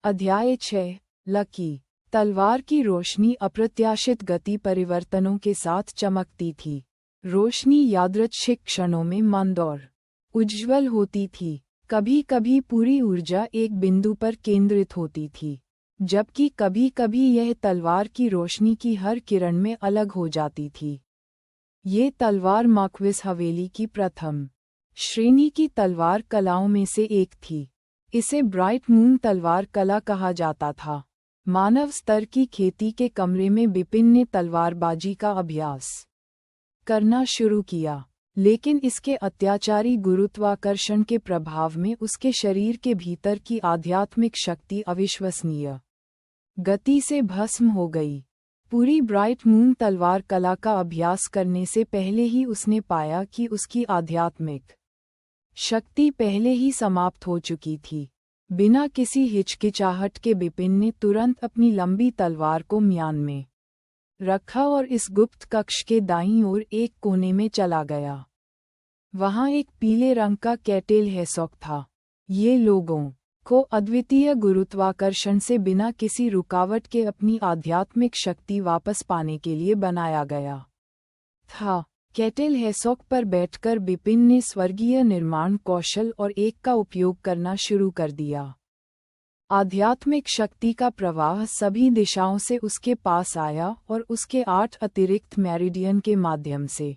अध्याय 6 लकी। तलवार की रोशनी अप्रत्याशित गति परिवर्तनों के साथ चमकती थी। रोशनी यादृच्छिक क्षणों में मंद और उज्ज्वल होती थी। कभी कभी पूरी ऊर्जा एक बिंदु पर केंद्रित होती थी, जबकि कभी कभी यह तलवार की रोशनी की हर किरण में अलग हो जाती थी। ये तलवार मार्क्विस हवेली की प्रथम श्रेणी की तलवार कलाओं में से एक थी। इसे ब्राइट मून तलवार कला कहा जाता था। मानव स्तर की खेती के कमरे में बिपिन ने तलवारबाजी का अभ्यास करना शुरू किया, लेकिन इसके अत्याचारी गुरुत्वाकर्षण के प्रभाव में उसके शरीर के भीतर की आध्यात्मिक शक्ति अविश्वसनीय गति से भस्म हो गई। पूरी ब्राइट मून तलवार कला का अभ्यास करने से पहले ही उसने पाया कि उसकी आध्यात्मिक शक्ति पहले ही समाप्त हो चुकी थी। बिना किसी हिचकिचाहट के बिपिन ने तुरंत अपनी लंबी तलवार को म्यान में रखा और इस गुप्त कक्ष के दाईं ओर एक कोने में चला गया। वहां एक पीले रंग का कैटेल हैसॉक था। ये लोगों को अद्वितीय गुरुत्वाकर्षण से बिना किसी रुकावट के अपनी आध्यात्मिक शक्ति वापस पाने के लिए बनाया गया था। कैटेल हैसॉक पर बैठकर बिपिन ने स्वर्गीय निर्माण कौशल और एक का उपयोग करना शुरू कर दिया। आध्यात्मिक शक्ति का प्रवाह सभी दिशाओं से उसके पास आया और उसके 8 अतिरिक्त मेरिडियन के माध्यम से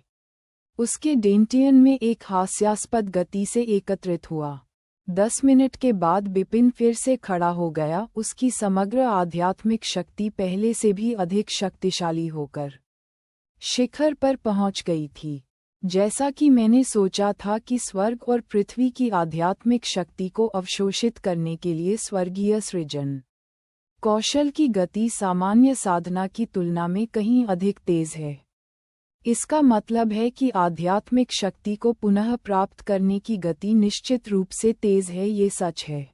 उसके डेंटियन में एक हास्यास्पद गति से एकत्रित हुआ। 10 मिनट के बाद बिपिन फिर से खड़ा हो गया। उसकी समग्र आध्यात्मिक शक्ति पहले से भी अधिक शक्तिशाली होकर शिखर पर पहुंच गई थी। जैसा कि मैंने सोचा था कि स्वर्ग और पृथ्वी की आध्यात्मिक शक्ति को अवशोषित करने के लिए स्वर्गीय सृजन कौशल की गति सामान्य साधना की तुलना में कहीं अधिक तेज है। इसका मतलब है कि आध्यात्मिक शक्ति को पुनः प्राप्त करने की गति निश्चित रूप से तेज है। ये सच है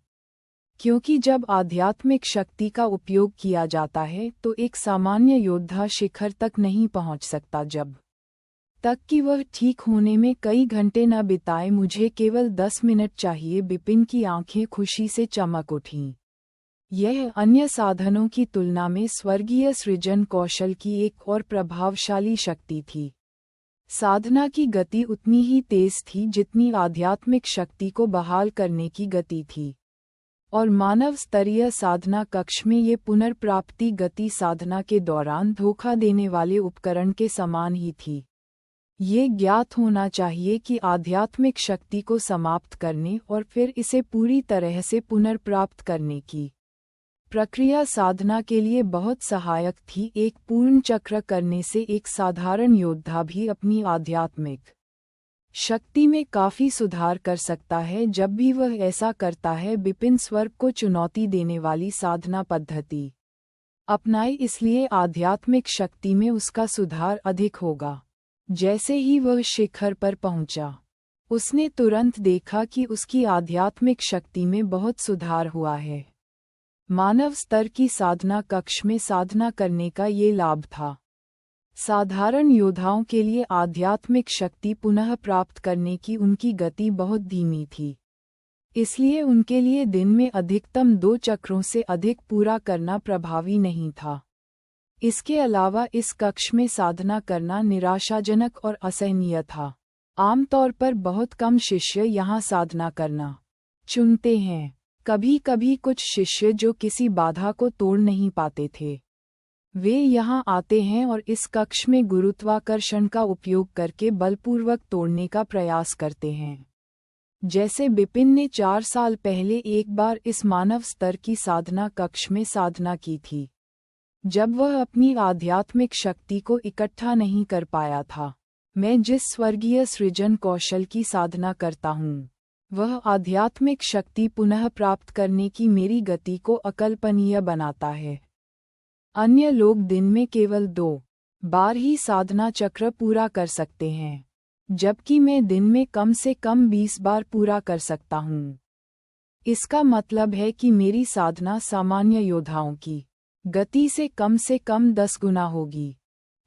क्योंकि जब आध्यात्मिक शक्ति का उपयोग किया जाता है तो एक सामान्य योद्धा शिखर तक नहीं पहुंच सकता जब तक कि वह ठीक होने में कई घंटे न बिताए। मुझे केवल 10 मिनट चाहिए। बिपिन की आंखें खुशी से चमक उठीं। यह अन्य साधनों की तुलना में स्वर्गीय सृजन कौशल की एक और प्रभावशाली शक्ति थी। साधना की गति उतनी ही तेज थी जितनी आध्यात्मिक शक्ति को बहाल करने की गति थी, और मानव स्तरीय साधना कक्ष में ये पुनर्प्राप्ति गति साधना के दौरान धोखा देने वाले उपकरण के समान ही थी। ये ज्ञात होना चाहिए कि आध्यात्मिक शक्ति को समाप्त करने और फिर इसे पूरी तरह से पुनर्प्राप्त करने की प्रक्रिया साधना के लिए बहुत सहायक थी। एक पूर्ण चक्र करने से एक साधारण योद्धा भी अपनी आध्यात्मिक शक्ति में काफी सुधार कर सकता है जब भी वह ऐसा करता है। बिपिन स्वर्ग को चुनौती देने वाली साधना पद्धति अपनाए, इसलिए आध्यात्मिक शक्ति में उसका सुधार अधिक होगा। जैसे ही वह शिखर पर पहुंचा, उसने तुरंत देखा कि उसकी आध्यात्मिक शक्ति में बहुत सुधार हुआ है। मानव स्तर की साधना कक्ष में साधना करने का ये लाभ था। साधारण योद्धाओं के लिए आध्यात्मिक शक्ति पुनः प्राप्त करने की उनकी गति बहुत धीमी थी, इसलिए उनके लिए दिन में अधिकतम 2 चक्रों से अधिक पूरा करना प्रभावी नहीं था। इसके अलावा इस कक्ष में साधना करना निराशाजनक और असहनीय था। आमतौर पर बहुत कम शिष्य यहाँ साधना करना चुनते हैं। कभी कभी कुछ शिष्य जो किसी बाधा को तोड़ नहीं पाते थे, वे यहाँ आते हैं और इस कक्ष में गुरुत्वाकर्षण का उपयोग करके बलपूर्वक तोड़ने का प्रयास करते हैं। जैसे बिपिन ने 4 साल पहले एक बार इस मानव स्तर की साधना कक्ष में साधना की थी, जब वह अपनी आध्यात्मिक शक्ति को इकट्ठा नहीं कर पाया था। मैं जिस स्वर्गीय सृजन कौशल की साधना करता हूँ, वह आध्यात्मिक शक्ति पुनः प्राप्त करने की मेरी गति को अकल्पनीय बनाता है। अन्य लोग दिन में केवल 2 बार ही साधना चक्र पूरा कर सकते हैं, जबकि मैं दिन में कम से कम 20 बार पूरा कर सकता हूँ। इसका मतलब है कि मेरी साधना सामान्य योद्धाओं की गति से कम 10 गुना होगी।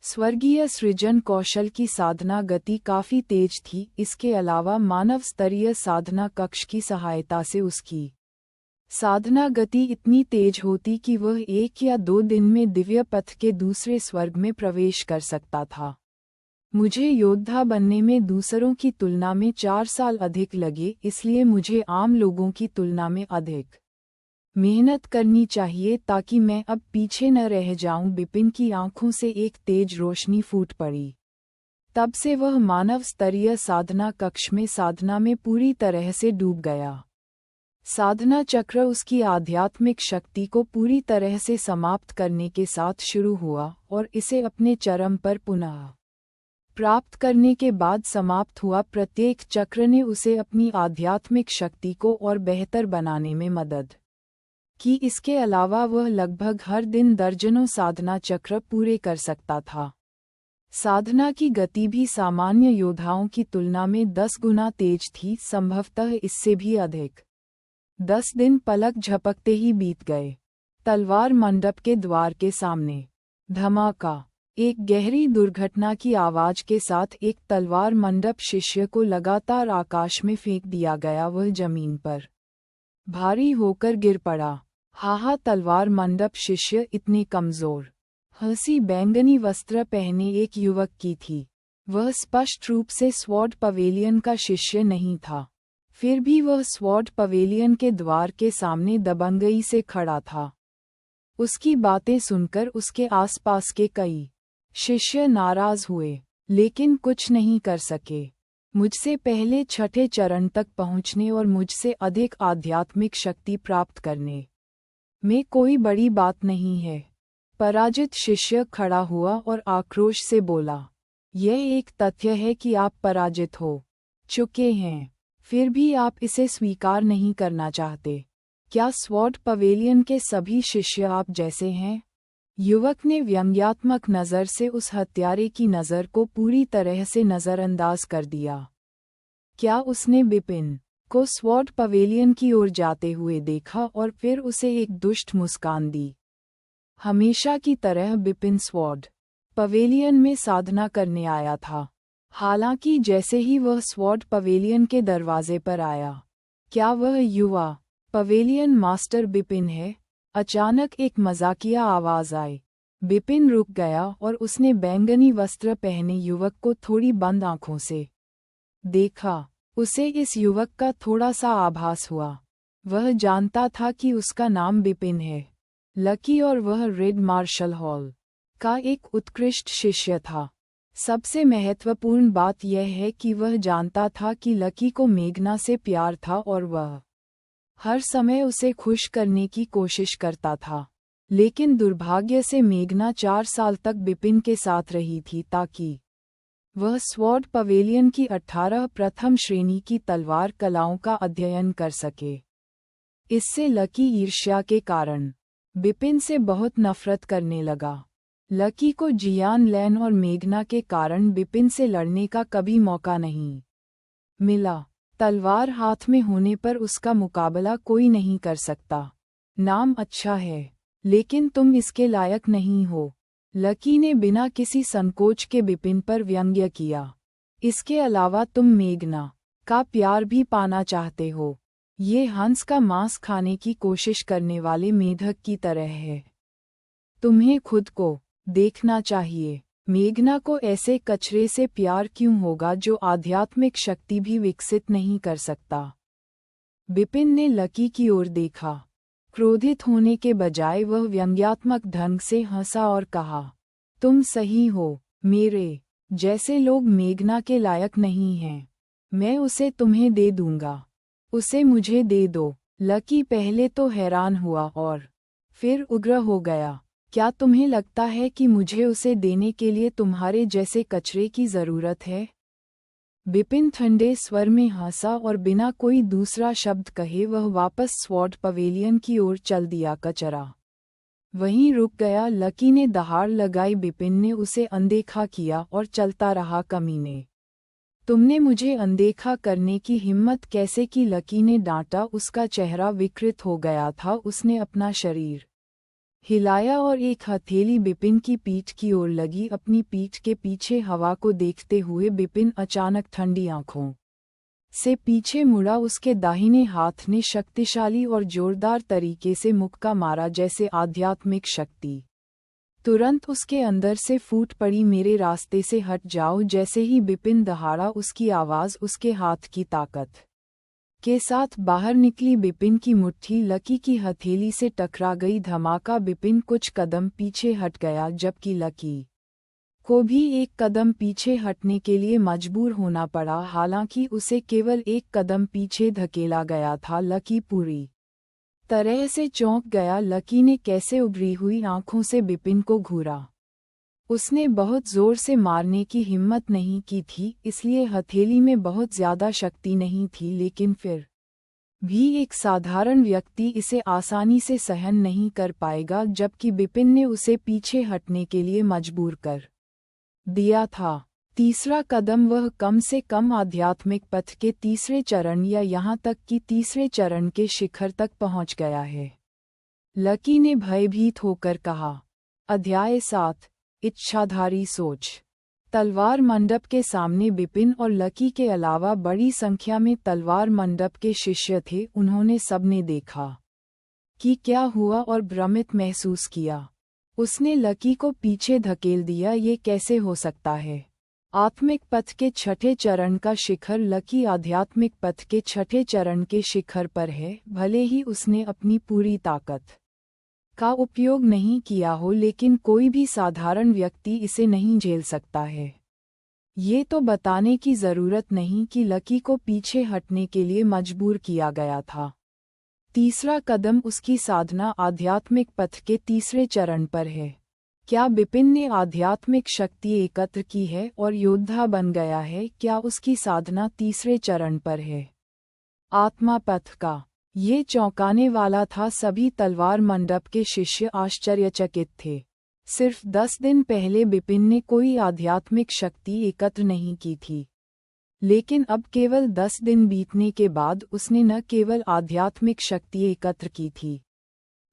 स्वर्गीय सृजन कौशल की साधना गति काफी तेज थी। इसके अलावा मानव स्तरीय साधना कक्ष की सहायता से उसकी साधना गति इतनी तेज होती कि वह 1 या 2 दिन में दिव्य पथ के दूसरे स्वर्ग में प्रवेश कर सकता था। मुझे योद्धा बनने में दूसरों की तुलना में 4 साल अधिक लगे, इसलिए मुझे आम लोगों की तुलना में अधिक मेहनत करनी चाहिए ताकि मैं अब पीछे न रह जाऊं। बिपिन की आंखों से एक तेज रोशनी फूट पड़ी। तब से वह मानव स्तरीय साधना कक्ष में साधना में पूरी तरह से डूब गया। साधना चक्र उसकी आध्यात्मिक शक्ति को पूरी तरह से समाप्त करने के साथ शुरू हुआ और इसे अपने चरम पर पुनः प्राप्त करने के बाद समाप्त हुआ। प्रत्येक चक्र ने उसे अपनी आध्यात्मिक शक्ति को और बेहतर बनाने में मदद की। इसके अलावा वह लगभग हर दिन दर्जनों साधना चक्र पूरे कर सकता था। साधना की गति भी सामान्य योद्धाओं की तुलना में 10 गुना तेज थी, संभवतः इससे भी अधिक। 10 दिन पलक झपकते ही बीत गए। तलवार मंडप के द्वार के सामने धमाका। एक गहरी दुर्घटना की आवाज के साथ एक तलवार मंडप शिष्य को लगातार आकाश में फेंक दिया गया। वह जमीन पर भारी होकर गिर पड़ा। हाहा, तलवार मंडप शिष्य इतने कमजोर। हंसी बैंगनी वस्त्र पहने एक युवक की थी। वह स्पष्ट रूप से स्वॉर्ड पवेलियन का शिष्य नहीं था, फिर भी वह स्वॉर्ड पवेलियन के द्वार के सामने दबंगई से खड़ा था। उसकी बातें सुनकर उसके आसपास के कई शिष्य नाराज हुए, लेकिन कुछ नहीं कर सके। मुझसे पहले छठे चरण तक पहुंचने और मुझसे अधिक आध्यात्मिक शक्ति प्राप्त करने में कोई बड़ी बात नहीं है। पराजित शिष्य खड़ा हुआ और आक्रोश से बोला, यह एक तथ्य है कि आप पराजित हो चुके हैं, फिर भी आप इसे स्वीकार नहीं करना चाहते। क्या स्वॉर्ड पवेलियन के सभी शिष्य आप जैसे हैं? युवक ने व्यंग्यात्मक नज़र से उस हत्यारे की नज़र को पूरी तरह से नज़रअंदाज कर दिया। क्या उसने बिपिन को स्वॉर्ड पवेलियन की ओर जाते हुए देखा और फिर उसे एक दुष्ट मुस्कान दी? हमेशा की तरह बिपिन स्वॉर्ड पवेलियन में साधना करने आया था। हालांकि जैसे ही वह स्वॉर्ड पवेलियन के दरवाजे पर आया, क्या वह युवा पवेलियन मास्टर बिपिन है? अचानक एक मजाकिया आवाज आई। बिपिन रुक गया और उसने बैंगनी वस्त्र पहने युवक को थोड़ी बंद आंखों से देखा। उसे इस युवक का थोड़ा सा आभास हुआ। वह जानता था कि उसका नाम बिपिन है, लकी, और वह रेड मार्शल हॉल का एक उत्कृष्ट शिष्य था। सबसे महत्वपूर्ण बात यह है कि वह जानता था कि लकी को मेघना से प्यार था और वह हर समय उसे खुश करने की कोशिश करता था। लेकिन दुर्भाग्य से मेघना 4 साल तक बिपिन के साथ रही थी ताकि वह स्वॉर्ड पवेलियन की 18 प्रथम श्रेणी की तलवार कलाओं का अध्ययन कर सके। इससे लकी ईर्ष्या के कारण बिपिन से बहुत नफरत करने लगा। लकी को जियान लैन और मेघना के कारण बिपिन से लड़ने का कभी मौका नहीं मिला। तलवार हाथ में होने पर उसका मुकाबला कोई नहीं कर सकता। नाम अच्छा है, लेकिन तुम इसके लायक नहीं हो, लकी ने बिना किसी संकोच के बिपिन पर व्यंग्य किया। इसके अलावा तुम मेघना का प्यार भी पाना चाहते हो। ये हंस का मांस खाने की कोशिश करने वाले मेढक की तरह है। तुम्हें खुद को देखना चाहिए। मेघना को ऐसे कचरे से प्यार क्यों होगा जो आध्यात्मिक शक्ति भी विकसित नहीं कर सकता? बिपिन ने लकी की ओर देखा। क्रोधित होने के बजाय वह व्यंग्यात्मक ढंग से हंसा और कहा, तुम सही हो, मेरे जैसे लोग मेघना के लायक नहीं हैं। मैं उसे तुम्हें दे दूंगा। उसे मुझे दे दो। लकी पहले तो हैरान हुआ और फिर उग्र हो गया। क्या तुम्हें लगता है कि मुझे उसे देने के लिए तुम्हारे जैसे कचरे की जरूरत है? बिपिन ठंडे स्वर में हंसा और बिना कोई दूसरा शब्द कहे वह वापस स्वॉर्ड पवेलियन की ओर चल दिया। कचरा वहीं रुक गया। लकी ने दहाड़ लगाई। बिपिन ने उसे अनदेखा किया और चलता रहा। कमीने, तुमने मुझे अनदेखा करने की हिम्मत कैसे की? लकी ने डांटा। उसका चेहरा विकृत हो गया था। उसने अपना शरीर हिलाया और एक हथेली बिपिन की पीठ की ओर लगी। अपनी पीठ के पीछे हवा को देखते हुए बिपिन अचानक ठंडी आंखों से पीछे मुड़ा। उसके दाहिने हाथ ने शक्तिशाली और जोरदार तरीके से मुक्का मारा, जैसे आध्यात्मिक शक्ति तुरंत उसके अंदर से फूट पड़ी। मेरे रास्ते से हट जाओ। जैसे ही बिपिन दहाड़ा, उसकी आवाज़ उसके हाथ की ताकत के साथ बाहर निकली। बिपिन की मुट्ठी लकी की हथेली से टकरा गई। धमाका। बिपिन कुछ कदम पीछे हट गया, जबकि लकी को भी एक कदम पीछे हटने के लिए मजबूर होना पड़ा। हालांकि उसे केवल एक कदम पीछे धकेला गया था। लकी पूरी तरह से चौंक गया। लकी ने कैसे उभरी हुई आंखों से बिपिन को घूरा। उसने बहुत जोर से मारने की हिम्मत नहीं की थी, इसलिए हथेली में बहुत ज्यादा शक्ति नहीं थी, लेकिन फिर भी एक साधारण व्यक्ति इसे आसानी से सहन नहीं कर पाएगा, जबकि बिपिन ने उसे पीछे हटने के लिए मजबूर कर दिया था। तीसरा कदम वह कम से कम आध्यात्मिक पथ के तीसरे चरण या यहाँ तक कि तीसरे चरण के शिखर तक पहुँच गया है। लकी ने भयभीत होकर कहा। अध्याय 7 इच्छाधारी सोच। तलवार मंडप के सामने बिपिन और लकी के अलावा बड़ी संख्या में तलवार मंडप के शिष्य थे। उन्होंने सबने देखा कि क्या हुआ और भ्रमित महसूस किया। उसने लकी को पीछे धकेल दिया। ये कैसे हो सकता है? आत्मिक पथ के छठे चरण का शिखर। लकी आध्यात्मिक पथ के छठे चरण के शिखर पर है। भले ही उसने अपनी पूरी ताकत का उपयोग नहीं किया हो, लेकिन कोई भी साधारण व्यक्ति इसे नहीं झेल सकता है। ये तो बताने की जरूरत नहीं कि लकी को पीछे हटने के लिए मजबूर किया गया था। तीसरा कदम उसकी साधना आध्यात्मिक पथ के तीसरे चरण पर है। क्या बिपिन ने आध्यात्मिक शक्ति एकत्र की है और योद्धा बन गया है? क्या उसकी साधना तीसरे चरण पर है? आत्मा पथ का। ये चौंकाने वाला था। सभी तलवार मंडप के शिष्य आश्चर्यचकित थे। सिर्फ 10 दिन पहले बिपिन ने कोई आध्यात्मिक शक्ति एकत्र नहीं की थी, लेकिन अब केवल 10 दिन बीतने के बाद उसने न केवल आध्यात्मिक शक्ति एकत्र की थी,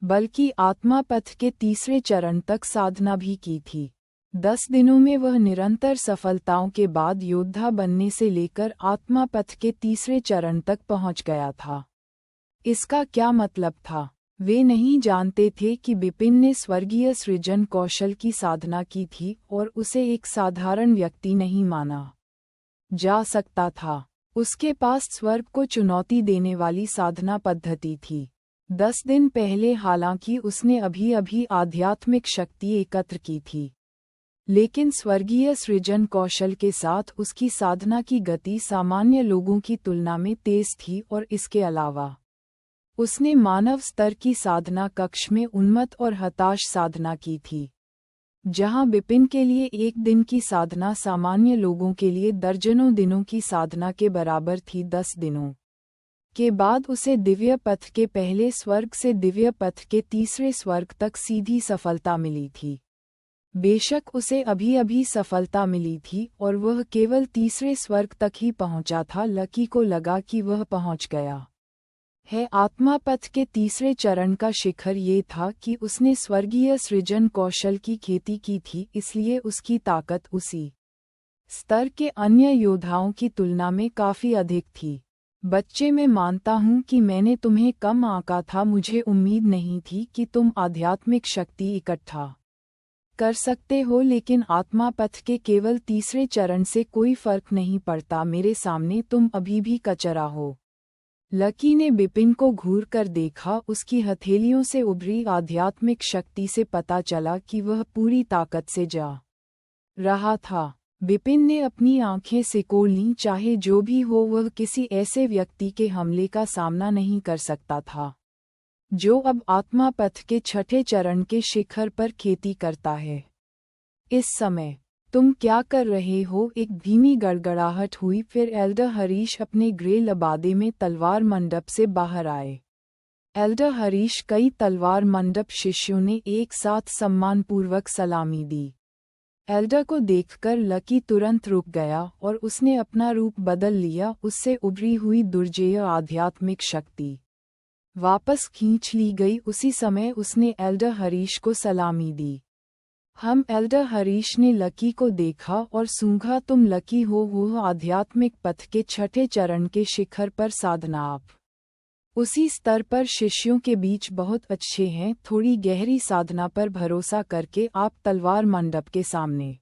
बल्कि आत्मा पथ के तीसरे चरण तक साधना भी की थी। 10 दिनों में वह निरंतर सफलताओं के बाद योद्धा बनने से लेकर आत्मा पथ के तीसरे चरण तक पहुंच गया था। इसका क्या मतलब था? वे नहीं जानते थे कि बिपिन ने स्वर्गीय सृजन कौशल की साधना की थी और उसे एक साधारण व्यक्ति नहीं माना जा सकता था। उसके पास स्वर्ग को चुनौती देने वाली साधना पद्धति थी। 10 दिन पहले हालांकि उसने अभी आध्यात्मिक शक्ति एकत्र की थी, लेकिन स्वर्गीय सृजन कौशल के साथ उसकी साधना की गति सामान्य लोगों की तुलना में तेज थी। और इसके अलावा उसने मानव स्तर की साधना कक्ष में उन्मत्त और हताश साधना की थी, जहां बिपिन के लिए एक दिन की साधना सामान्य लोगों के लिए दर्जनों दिनों की साधना के बराबर थी। 10 दिनों के बाद उसे दिव्य पथ के पहले स्वर्ग से दिव्य पथ के तीसरे स्वर्ग तक सीधी सफलता मिली थी। बेशक उसे अभी सफलता मिली थी और वह केवल तीसरे स्वर्ग तक ही पहुंचा था। लकी को लगा कि वह पहुंच गया है। आत्मा पथ के तीसरे चरण का शिखर ये था कि उसने स्वर्गीय सृजन कौशल की खेती की थी, इसलिए उसकी ताकत उसी स्तर के अन्य योद्धाओं की तुलना में काफी अधिक थी। बच्चे, मैं मानता हूँ कि मैंने तुम्हें कम आंका था। मुझे उम्मीद नहीं थी कि तुम आध्यात्मिक शक्ति इकट्ठा कर सकते हो, लेकिन आत्मा पथ के केवल तीसरे चरण से कोई फर्क नहीं पड़ता। मेरे सामने तुम अभी भी कचरा हो। लकी ने बिपिन को घूर कर देखा। उसकी हथेलियों से उभरी आध्यात्मिक शक्ति से पता चला कि वह पूरी ताकत से जा रहा था। बिपिन ने अपनी आंखें सिकोड़ लीं। चाहे जो भी हो, वह किसी ऐसे व्यक्ति के हमले का सामना नहीं कर सकता था जो अब आत्मा पथ के छठे चरण के शिखर पर खेती करता है। इस समय तुम क्या कर रहे हो? एक धीमी गड़गड़ाहट हुई। फिर एल्डर हरीश अपने ग्रे लबादे में तलवार मंडप से बाहर आए। एल्डर हरीश कई तलवार मंडप शिष्यों ने एक साथ सम्मानपूर्वक सलामी दी। एल्डर को देखकर लकी तुरंत रुक गया और उसने अपना रूप बदल लिया। उससे उभरी हुई दुर्जेय आध्यात्मिक शक्ति वापस खींच ली गई। उसी समय उसने एल्डर हरीश को सलामी दी। हम एल्डर हरीश ने लकी को देखा और सूंघा। तुम लकी हो, वो आध्यात्मिक पथ के छठे चरण के शिखर पर साधना। आप उसी स्तर पर शिष्यों के बीच बहुत अच्छे हैं। थोड़ी गहरी साधना पर भरोसा करके आप तलवार मंडप के सामने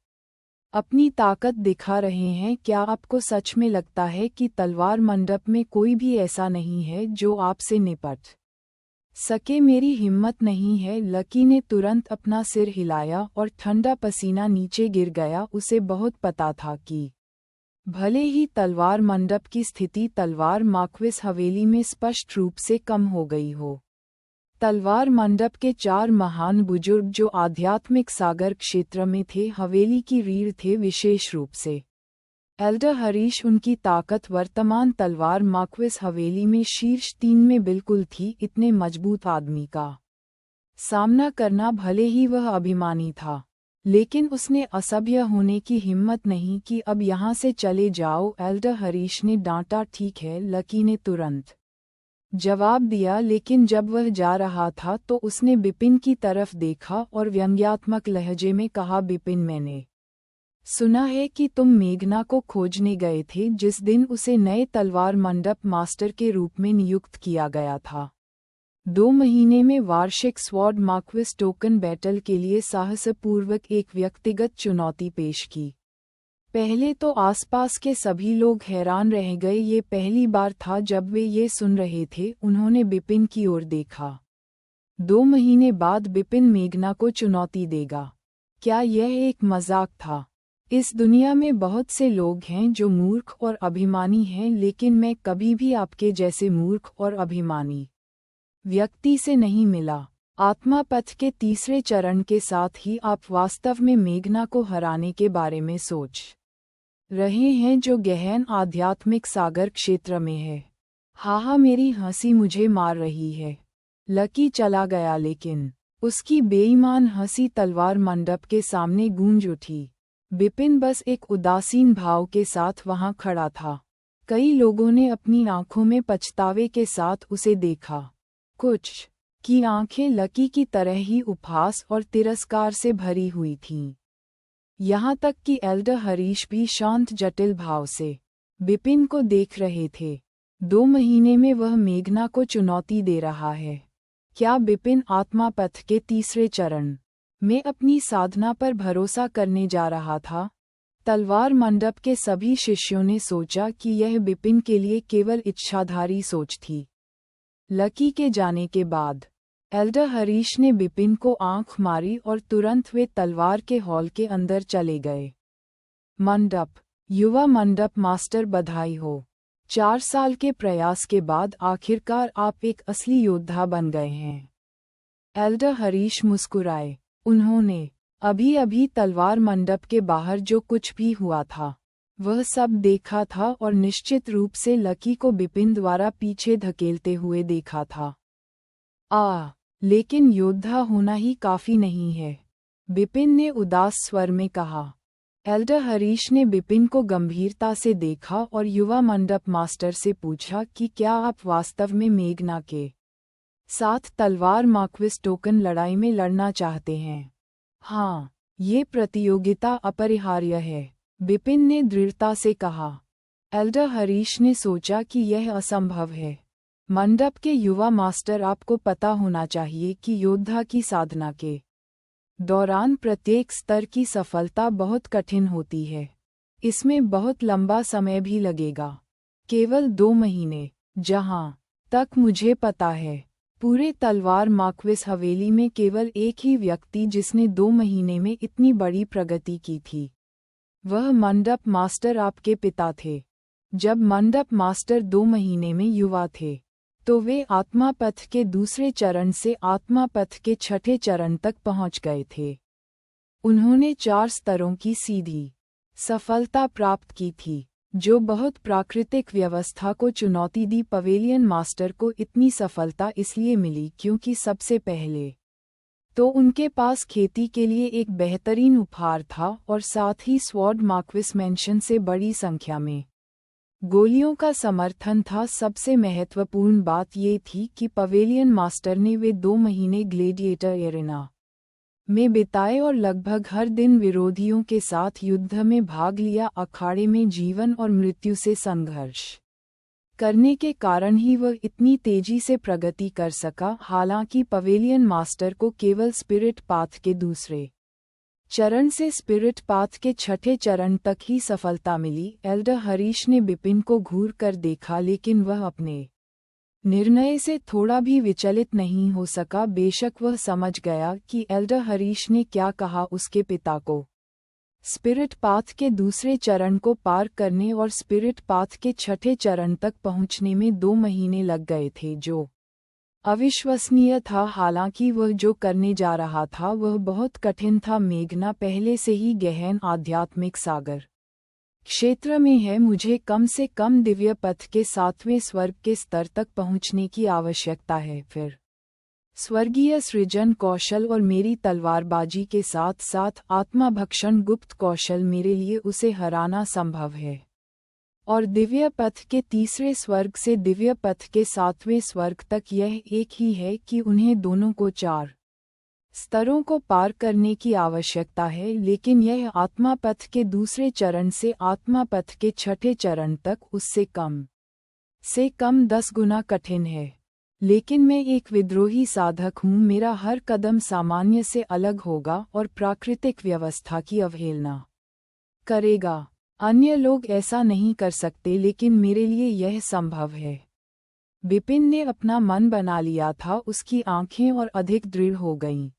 अपनी ताकत दिखा रहे हैं। क्या आपको सच में लगता है कि तलवार मंडप में कोई भी ऐसा नहीं है जो आपसे निपट सके? मेरी हिम्मत नहीं है। लकी ने तुरंत अपना सिर हिलाया और ठंडा पसीना नीचे गिर गया। उसे बहुत पता था कि भले ही तलवार मंडप की स्थिति तलवार मार्क्वेस हवेली में स्पष्ट रूप से कम हो गई हो, तलवार मंडप के 4 महान बुजुर्ग जो आध्यात्मिक सागर क्षेत्र में थे, हवेली की रीढ़ थे। विशेष रूप से एल्डर हरीश, उनकी ताकत वर्तमान तलवार मार्क्वेस हवेली में शीर्ष 3 में बिल्कुल थी। इतने मजबूत आदमी का सामना करना, भले ही वह अभिमानी था, लेकिन उसने असभ्य होने की हिम्मत नहीं की। अब यहाँ से चले जाओ, एल्डर हरीश ने डांटा। ठीक है, लकी ने तुरंत जवाब दिया। लेकिन जब वह जा रहा था तो उसने बिपिन की तरफ देखा और व्यंग्यात्मक लहजे में कहा, बिपिन, मैंने सुना है कि तुम मेघना को खोजने गए थे जिस दिन उसे नए तलवार मंडप मास्टर के रूप में नियुक्त किया गया था। 2 महीने में वार्षिक स्वॉर्ड मार्क्वेस टोकन बैटल के लिए साहसपूर्वक एक व्यक्तिगत चुनौती पेश की। पहले तो आसपास के सभी लोग हैरान रह गए। ये पहली बार था जब वे ये सुन रहे थे। उन्होंने बिपिन की ओर देखा। 2 महीने बाद बिपिन मेघना को चुनौती देगा? क्या यह एक मजाक था? इस दुनिया में बहुत से लोग हैं जो मूर्ख और अभिमानी हैं, लेकिन मैं कभी भी आपके जैसे मूर्ख और अभिमानी व्यक्ति से नहीं मिला। आत्मा पथ के तीसरे चरण के साथ ही आप वास्तव में मेघना को हराने के बारे में सोच रहे हैं, जो गहन आध्यात्मिक सागर क्षेत्र में है। हाँ, मेरी हंसी मुझे मार रही है। लकी चला गया, लेकिन उसकी बेईमान हंसी तलवार मंडप के सामने गूंज उठी। बिपिन बस एक उदासीन भाव के साथ वहां खड़ा था। कई लोगों ने अपनी आंखों में पछतावे के साथ उसे देखा। कुछ की आंखें लकी की तरह ही उपहास और तिरस्कार से भरी हुई थीं। यहाँ तक कि एल्डर हरीश भी शांत जटिल भाव से बिपिन को देख रहे थे। 2 महीने में वह मेघना को चुनौती दे रहा है। क्या बिपिन आत्मा पथ के तीसरे चरण में अपनी साधना पर भरोसा करने जा रहा था? तलवार मंडप के सभी शिष्यों ने सोचा कि यह बिपिन के लिए केवल इच्छाधारी सोच थी। लकी के जाने के बाद एल्डर हरीश ने बिपिन को आंख मारी और तुरंत वे तलवार के हॉल के अंदर चले गए। मंडप, युवा मंडप मास्टर, बधाई हो। 4 साल के प्रयास के बाद आखिरकार आप एक असली योद्धा बन गए हैं। एल्डर हरीश मुस्कुराए। उन्होंने अभी अभी तलवार मंडप के बाहर जो कुछ भी हुआ था वह सब देखा था और निश्चित रूप से लकी को बिपिन द्वारा पीछे धकेलते हुए देखा था। लेकिन योद्धा होना ही काफी नहीं है, बिपिन ने उदास स्वर में कहा। एल्डर हरीश ने बिपिन को गंभीरता से देखा और युवा मंडप मास्टर से पूछा कि क्या आप वास्तव में मेघना के साथ तलवार मार्क्वेस टोकन लड़ाई में लड़ना चाहते हैं? हाँ, ये प्रतियोगिता अपरिहार्य है, बिपिन ने दृढ़ता से कहा। एल्डर हरीश ने सोचा कि यह असंभव है। मंडप के युवा मास्टर, आपको पता होना चाहिए कि योद्धा की साधना के दौरान प्रत्येक स्तर की सफलता बहुत कठिन होती है। इसमें बहुत लंबा समय भी लगेगा, केवल 2 महीने। जहां तक मुझे पता है, पूरे तलवार मार्क्वेस हवेली में केवल एक ही व्यक्ति जिसने 2 महीने में इतनी बड़ी प्रगति की थी। वह मंडप मास्टर आपके पिता थे। जब मंडप मास्टर 2 महीने में युवा थे तो वे आत्मा पथ के दूसरे चरण से आत्मा पथ के छठे चरण तक पहुंच गए थे। उन्होंने 4 स्तरों की सीधी सफलता प्राप्त की थी, जो बहुत प्राकृतिक व्यवस्था को चुनौती दी। पवेलियन मास्टर को इतनी सफलता इसलिए मिली क्योंकि सबसे पहले तो उनके पास खेती के लिए एक बेहतरीन उपहार था और साथ ही स्वॉर्ड मार्क्वेस मैंशन से बड़ी संख्या में गोलियों का समर्थन था। सबसे महत्वपूर्ण बात ये थी कि पवेलियन मास्टर ने वे 2 महीने ग्लेडिएटर एरेना में बिताए और लगभग हर दिन विरोधियों के साथ युद्ध में भाग लिया। अखाड़े में जीवन और मृत्यु से संघर्ष करने के कारण ही वह इतनी तेजी से प्रगति कर सका। हालांकि पवेलियन मास्टर को केवल स्पिरिट पाथ के दूसरे चरण से स्पिरिट पाथ के छठे चरण तक ही सफलता मिली। एल्डर हरीश ने बिपिन को घूर कर देखा, लेकिन वह अपने निर्णय से थोड़ा भी विचलित नहीं हो सका। बेशक वह समझ गया कि एल्डर हरीश ने क्या कहा। उसके पिता को स्पिरिट पाथ के दूसरे चरण को पार करने और स्पिरिट पाथ के छठे चरण तक पहुंचने में 2 महीने लग गए थे, जो अविश्वसनीय था। हालांकि वह जो करने जा रहा था वह बहुत कठिन था। मेघना पहले से ही गहन आध्यात्मिक सागर क्षेत्र में है। मुझे कम से कम दिव्य पथ के 7वें स्वर्ग के स्तर तक पहुंचने की आवश्यकता है। फिर स्वर्गीय सृजन कौशल और मेरी तलवारबाजी के साथ साथ आत्माभक्षण गुप्त कौशल मेरे लिए उसे हराना संभव है। और दिव्य पथ के तीसरे स्वर्ग से दिव्य पथ के 7वें स्वर्ग तक यह एक ही है कि उन्हें दोनों को 4 स्तरों को पार करने की आवश्यकता है। लेकिन यह आत्मा पथ के दूसरे चरण से आत्मा पथ के छठे चरण तक उससे कम से कम 10 गुना कठिन है। लेकिन मैं एक विद्रोही साधक हूँ। मेरा हर कदम सामान्य से अलग होगा और प्राकृतिक व्यवस्था की अवहेलना करेगा। अन्य लोग ऐसा नहीं कर सकते, लेकिन मेरे लिए यह संभव है। बिपिन ने अपना मन बना लिया था। उसकी आंखें और अधिक दृढ़ हो गईं।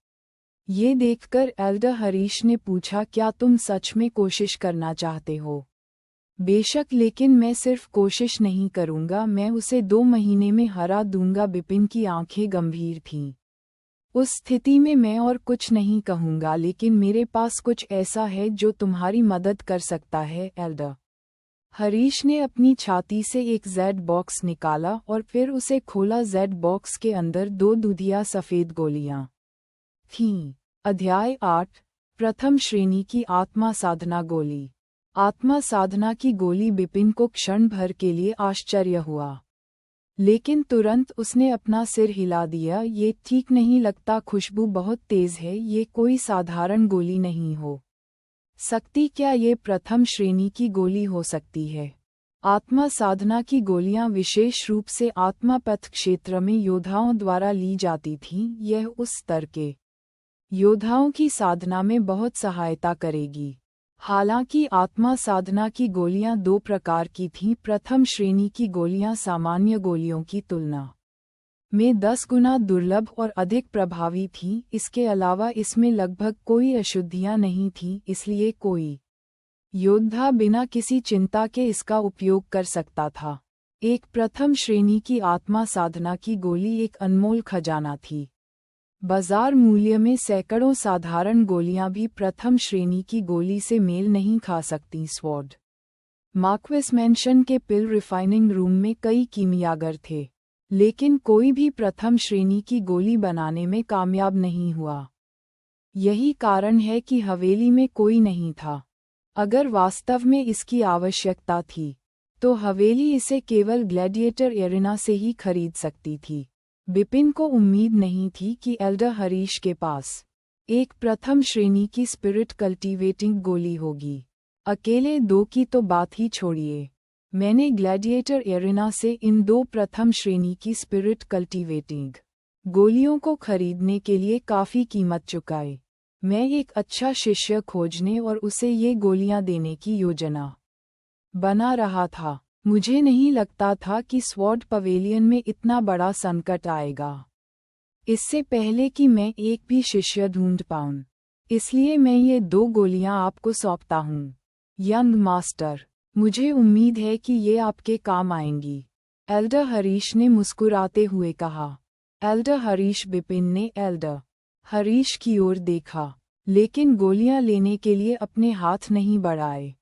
ये देखकर एल्डर हरीश ने पूछा, क्या तुम सच में कोशिश करना चाहते हो? बेशक, लेकिन मैं सिर्फ कोशिश नहीं करूंगा, मैं उसे 2 महीने में हरा दूंगा। बिपिन की आंखें गंभीर थीं। उस स्थिति में मैं और कुछ नहीं कहूंगा, लेकिन मेरे पास कुछ ऐसा है जो तुम्हारी मदद कर सकता है। एल्डर हरीश ने अपनी छाती से एक जेड बॉक्स निकाला और फिर उसे खोला। जेड बॉक्स के अंदर 2 दूधिया सफ़ेद गोलियां थीं। अध्याय 8 प्रथम श्रेणी की आत्मा साधना गोली। आत्मा साधना की गोली। बिपिन को क्षण भर के लिए आश्चर्य हुआ, लेकिन तुरंत उसने अपना सिर हिला दिया। ये ठीक नहीं लगता, खुशबू बहुत तेज है। ये कोई साधारण गोली नहीं हो सकती। क्या ये प्रथम श्रेणी की गोली हो सकती है? आत्मा साधना की गोलियां विशेष रूप से आत्मा पथ क्षेत्र में योद्धाओं द्वारा ली जाती थीं। यह उस स्तर के योद्धाओं की साधना में बहुत सहायता करेगी। हालांकि आत्मा साधना की गोलियां 2 प्रकार की थीं। प्रथम श्रेणी की गोलियां सामान्य गोलियों की तुलना में 10 गुना दुर्लभ और अधिक प्रभावी थीं। इसके अलावा इसमें लगभग कोई अशुद्धियां नहीं थीं, इसलिए कोई योद्धा बिना किसी चिंता के इसका उपयोग कर सकता था। एक प्रथम श्रेणी की आत्मा साधना की गोली एक अनमोल खजाना थी। बाजार मूल्य में सैकड़ों साधारण गोलियां भी प्रथम श्रेणी की गोली से मेल नहीं खा सकती। स्वॉर्ड मार्क्वेस मैंशन के पिल रिफाइनिंग रूम में कई कीमियागर थे, लेकिन कोई भी प्रथम श्रेणी की गोली बनाने में कामयाब नहीं हुआ। यही कारण है कि हवेली में कोई नहीं था। अगर वास्तव में इसकी आवश्यकता थी, तो हवेली इसे केवल ग्लैडिएटर एरिना से ही खरीद सकती थी। बिपिन को उम्मीद नहीं थी कि एल्डर हरीश के पास एक प्रथम श्रेणी की स्पिरिट कल्टीवेटिंग गोली होगी। अकेले 2 की तो बात ही छोड़िए, मैंने ग्लैडिएटर एरिना से इन 2 प्रथम श्रेणी की स्पिरिट कल्टीवेटिंग गोलियों को खरीदने के लिए काफ़ी कीमत चुकाई। मैं एक अच्छा शिष्य खोजने और उसे ये गोलियां देने की योजना बना रहा था। मुझे नहीं लगता था कि स्वॉर्ड पवेलियन में इतना बड़ा संकट आएगा, इससे पहले कि मैं एक भी शिष्य ढूंढ पाऊं। इसलिए मैं ये 2 गोलियां आपको सौंपता हूँ, यंग मास्टर। मुझे उम्मीद है कि ये आपके काम आएंगी। एल्डर हरीश ने मुस्कुराते हुए कहा। एल्डर हरीश। बिपिन ने एल्डर हरीश की ओर देखा, लेकिन गोलियां लेने के लिए अपने हाथ नहीं बढ़ाए।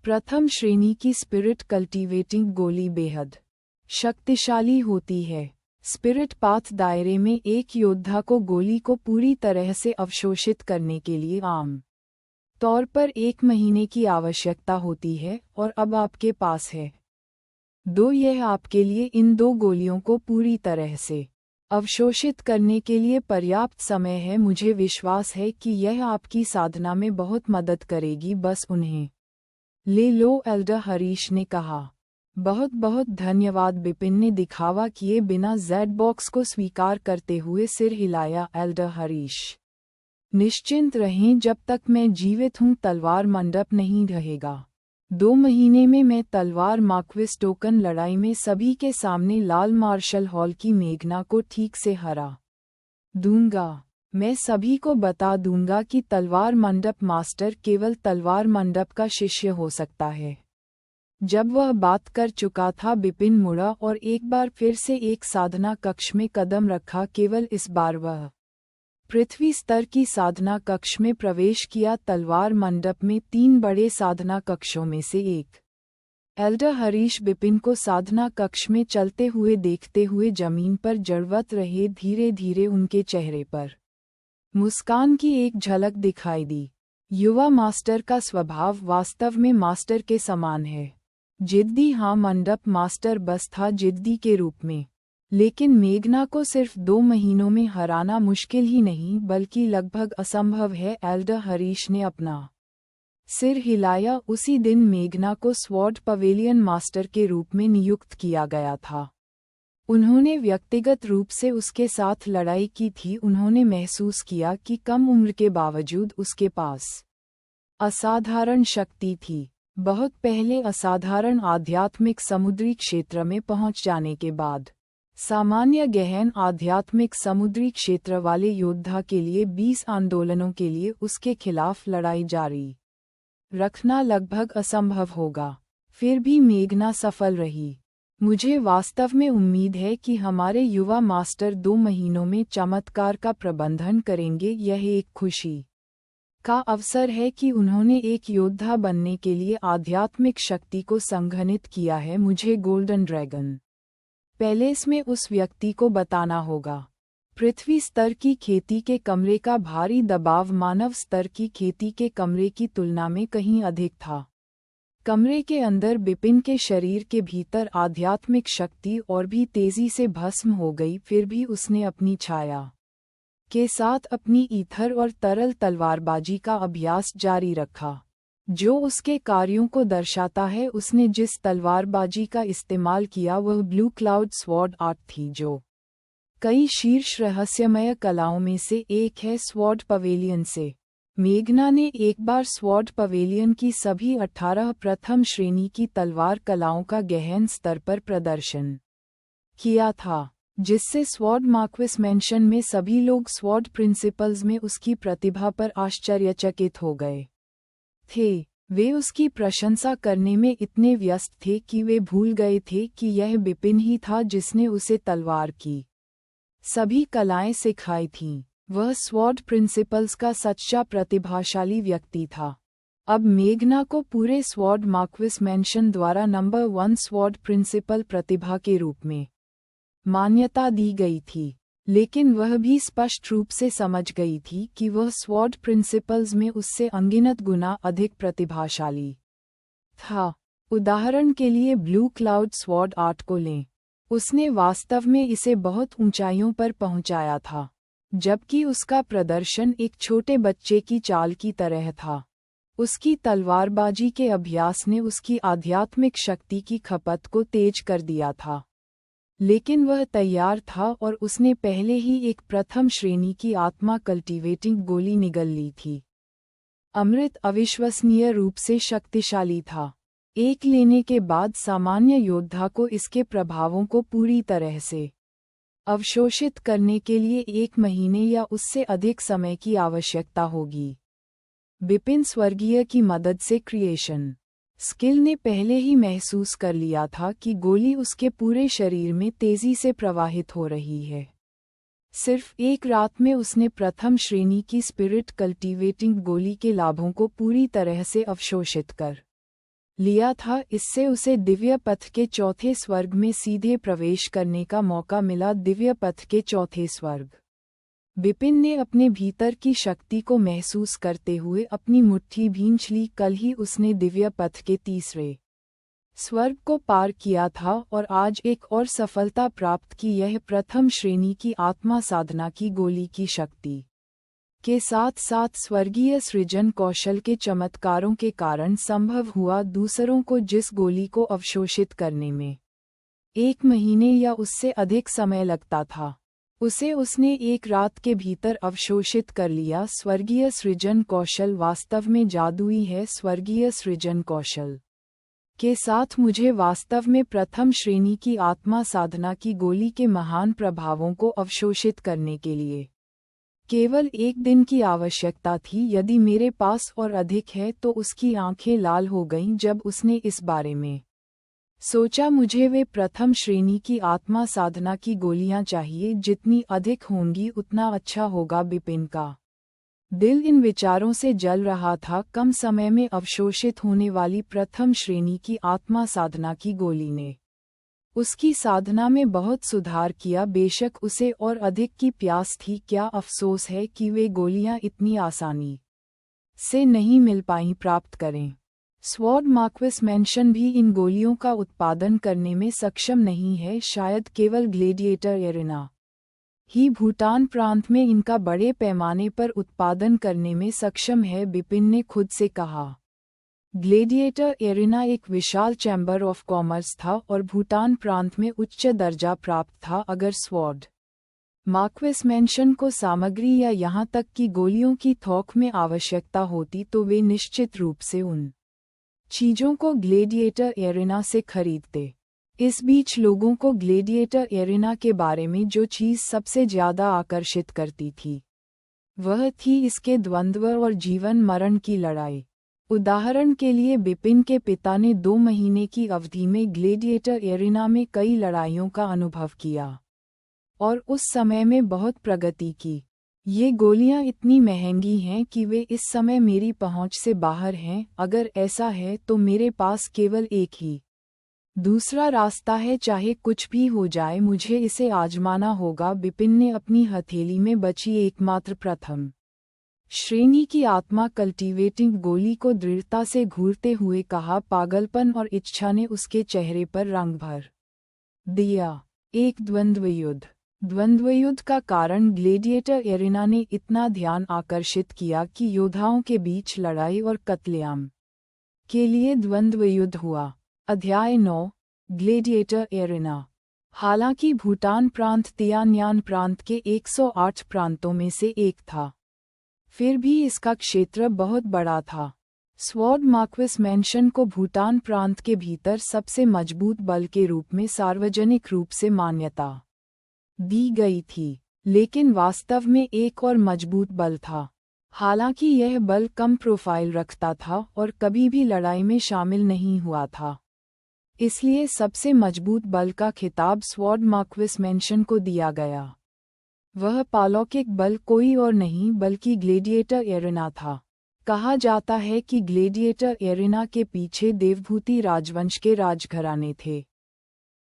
प्रथम श्रेणी की स्पिरिट कल्टीवेटिंग गोली बेहद शक्तिशाली होती है। स्पिरिट पाथ दायरे में एक योद्धा को गोली को पूरी तरह से अवशोषित करने के लिए आम तौर पर 1 महीने की आवश्यकता होती है, और अब आपके पास है 2। यह आपके लिए इन 2 गोलियों को पूरी तरह से अवशोषित करने के लिए पर्याप्त समय है। मुझे विश्वास है कि यह आपकी साधना में बहुत मदद करेगी, बस उन्हें ले लो, एल्डर हरीश ने कहा। बहुत बहुत धन्यवाद, बिपिन ने दिखावा किए बिना जेड बॉक्स को स्वीकार करते हुए सिर हिलाया। एल्डर हरीश, निश्चिंत रहें, जब तक मैं जीवित हूँ तलवार मंडप नहीं रहेगा। 2 महीने में मैं तलवार मार्क्विस टोकन लड़ाई में सभी के सामने लाल मार्शल हॉल की मेघना को ठीक से हरा दूंगा। मैं सभी को बता दूंगा कि तलवार मंडप मास्टर केवल तलवार मंडप का शिष्य हो सकता है। जब वह बात कर चुका था, बिपिन मुड़ा और एक बार फिर से एक साधना कक्ष में कदम रखा। केवल इस बार वह पृथ्वी स्तर की साधना कक्ष में प्रवेश किया। तलवार मंडप में 3 बड़े साधना कक्षों में से एक। एल्डर हरीश बिपिन को साधना कक्ष में चलते हुए देखते हुए जमीन पर जड़वत रहे। धीरे धीरे उनके चेहरे पर मुस्कान की एक झलक दिखाई दी। युवा मास्टर का स्वभाव वास्तव में मास्टर के समान है। जिद्दी, हाँ, मंडप मास्टर बस था जिद्दी के रूप में। लेकिन मेघना को सिर्फ 2 महीनों में हराना मुश्किल ही नहीं बल्कि लगभग असंभव है। एल्डर हरीश ने अपना सिर हिलाया। उसी दिन मेघना को स्वॉर्ड पवेलियन मास्टर के रूप में नियुक्त किया गया था। उन्होंने व्यक्तिगत रूप से उसके साथ लड़ाई की थी। उन्होंने महसूस किया कि कम उम्र के बावजूद उसके पास असाधारण शक्ति थी। बहुत पहले असाधारण आध्यात्मिक समुद्री क्षेत्र में पहुंच जाने के बाद सामान्य गहन आध्यात्मिक समुद्री क्षेत्र वाले योद्धा के लिए 20 आंदोलनों के लिए उसके खिलाफ लड़ाई जारी रखना लगभग असंभव होगा। फिर भी मेघना सफल रही। मुझे वास्तव में उम्मीद है कि हमारे युवा मास्टर 2 महीनों में चमत्कार का प्रबंधन करेंगे। यह एक खुशी का अवसर है कि उन्होंने एक योद्धा बनने के लिए आध्यात्मिक शक्ति को संघनित किया है। मुझे गोल्डन ड्रैगन पैलेस में उस व्यक्ति को बताना होगा। पृथ्वी स्तर की खेती के कमरे का भारी दबाव मानव स्तर की खेती के कमरे की तुलना में कहीं अधिक था। कमरे के अंदर बिपिन के शरीर के भीतर आध्यात्मिक शक्ति और भी तेजी से भस्म हो गई। फिर भी उसने अपनी छाया के साथ अपनी ईथर और तरल तलवारबाजी का अभ्यास जारी रखा, जो उसके कार्यों को दर्शाता है। उसने जिस तलवारबाजी का इस्तेमाल किया वह ब्लू क्लाउड स्वॉर्ड आर्ट थी, जो कई शीर्ष रहस्यमय कलाओं में से एक है। स्वॉर्ड पवेलियन से मेघना ने एक बार स्वॉर्ड पवेलियन की सभी 18 प्रथम श्रेणी की तलवार कलाओं का गहन स्तर पर प्रदर्शन किया था, जिससे स्वॉर्ड मार्क्विस मेंशन में सभी लोग स्वॉर्ड प्रिंसिपल्स में उसकी प्रतिभा पर आश्चर्यचकित हो गए थे। वे उसकी प्रशंसा करने में इतने व्यस्त थे कि वे भूल गए थे कि यह बिपिन ही था जिसने उसे तलवार की सभी कलाएं सिखाई थीं। वह स्वॉर्ड प्रिंसिपल्स का सच्चा प्रतिभाशाली व्यक्ति था। अब मेघना को पूरे स्वॉर्ड मार्क्विस मेंशन द्वारा नंबर 1 स्वॉर्ड प्रिंसिपल प्रतिभा के रूप में मान्यता दी गई थी, लेकिन वह भी स्पष्ट रूप से समझ गई थी कि वह स्वॉर्ड प्रिंसिपल्स में उससे अनगिनत गुना अधिक प्रतिभाशाली था। उदाहरण के लिए ब्लू क्लाउड स्वॉर्ड आर्ट को लें। उसने वास्तव में इसे बहुत ऊंचाइयों पर पहुंचाया था, जबकि उसका प्रदर्शन एक छोटे बच्चे की चाल की तरह था। उसकी तलवारबाजी के अभ्यास ने उसकी आध्यात्मिक शक्ति की खपत को तेज कर दिया था, लेकिन वह तैयार था और उसने पहले ही एक प्रथम श्रेणी की आत्मा कल्टीवेटिंग गोली निगल ली थी। अमृत अविश्वसनीय रूप से शक्तिशाली था। एक लेने के बाद सामान्य योद्धा को इसके प्रभावों को पूरी तरह से अवशोषित करने के लिए 1 महीने या उससे अधिक समय की आवश्यकता होगी। बिपिन स्वर्गीय की मदद से क्रिएशन स्किल ने पहले ही महसूस कर लिया था कि गोली उसके पूरे शरीर में तेजी से प्रवाहित हो रही है। सिर्फ एक रात में उसने प्रथम श्रेणी की स्पिरिट कल्टीवेटिंग गोली के लाभों को पूरी तरह से अवशोषित कर लिया था। इससे उसे दिव्य पथ के चौथे स्वर्ग में सीधे प्रवेश करने का मौका मिला। दिव्य पथ के चौथे स्वर्ग। बिपिन ने अपने भीतर की शक्ति को महसूस करते हुए अपनी मुट्ठी भींच ली। कल ही उसने दिव्य पथ के तीसरे स्वर्ग को पार किया था और आज एक और सफलता प्राप्त की। यह प्रथम श्रेणी की आत्मा साधना की गोली की शक्ति के साथ साथ स्वर्गीय सृजन कौशल के चमत्कारों के कारण संभव हुआ। दूसरों को जिस गोली को अवशोषित करने में 1 महीने या उससे अधिक समय लगता था, उसे उसने एक रात के भीतर अवशोषित कर लिया। स्वर्गीय सृजन कौशल वास्तव में जादुई है। स्वर्गीय सृजन कौशल के साथ मुझे वास्तव में प्रथम श्रेणी की आत्मा साधना की गोली के महान प्रभावों को अवशोषित करने के लिए केवल 1 दिन की आवश्यकता थी। यदि मेरे पास और अधिक है तो उसकी आंखें लाल हो गईं जब उसने इस बारे में सोचा। मुझे वे प्रथम श्रेणी की आत्मा साधना की गोलियां चाहिए। जितनी अधिक होंगी उतना अच्छा होगा। बिपिन का दिल इन विचारों से जल रहा था। कम समय में अवशोषित होने वाली प्रथम श्रेणी की आत्मा साधना की गोली ने उसकी साधना में बहुत सुधार किया। बेशक उसे और अधिक की प्यास थी। क्या अफसोस है कि वे गोलियां इतनी आसानी से नहीं मिल पाईं। प्राप्त करें। स्वॉर्ड मार्क्विस मैंशन भी इन गोलियों का उत्पादन करने में सक्षम नहीं है। शायद केवल ग्लेडिएटर एरिना ही भूटान प्रांत में इनका बड़े पैमाने पर उत्पादन करने में सक्षम है। बिपिन ने खुद से कहा। ग्लेडिएटर एरिना एक विशाल चैम्बर ऑफ कॉमर्स था और भूटान प्रांत में उच्च दर्जा प्राप्त था। अगर स्वॉर्ड मार्क्विस मैंशन को सामग्री या यहाँ तक कि गोलियों की थोक में आवश्यकता होती तो वे निश्चित रूप से उन चीजों को ग्लेडिएटर एरिना से खरीदते। इस बीच लोगों को ग्लेडिएटर एरिना के बारे में जो चीज़ सबसे ज्यादा आकर्षित करती थी वह थी इसके द्वंद्व और जीवन मरण की लड़ाई। उदाहरण के लिए बिपिन के पिता ने 2 महीने की अवधि में ग्लेडिएटर एरिना में कई लड़ाइयों का अनुभव किया और उस समय में बहुत प्रगति की। ये गोलियां इतनी महंगी हैं कि वे इस समय मेरी पहुंच से बाहर हैं। अगर ऐसा है तो मेरे पास केवल एक ही दूसरा रास्ता है। चाहे कुछ भी हो जाए मुझे इसे आजमाना होगा। बिपिन ने अपनी हथेली में बची एकमात्र प्रथम श्रेणी की आत्मा कल्टीवेटिंग गोली को दृढ़ता से घूरते हुए कहा। पागलपन और इच्छा ने उसके चेहरे पर रंग भर दिया। एक द्वंद्वयुद्ध का कारण ग्लेडिएटर एरिना ने इतना ध्यान आकर्षित किया कि योद्धाओं के बीच लड़ाई और कत्लेआम के लिए द्वंद्वयुद्ध हुआ। अध्याय 9 ग्लेडिएटर एरिना। हालांकि भूटान प्रांत तियान्यान प्रांत के 108 प्रांतों में से एक था, फिर भी इसका क्षेत्र बहुत बड़ा था। स्वॉर्ड मार्क्विस मैंशन को भूटान प्रांत के भीतर सबसे मजबूत बल के रूप में सार्वजनिक रूप से मान्यता दी गई थी, लेकिन वास्तव में एक और मजबूत बल था। हालांकि यह बल कम प्रोफाइल रखता था और कभी भी लड़ाई में शामिल नहीं हुआ था, इसलिए सबसे मजबूत बल का खिताब स्वॉर्ड मार्क्विस मैंशन को दिया गया। वह पालौकिक बल कोई और नहीं बल्कि ग्लेडिएटर एरिना था। कहा जाता है कि ग्लेडिएटर एरिना के पीछे देवभूति राजवंश के राजघराने थे।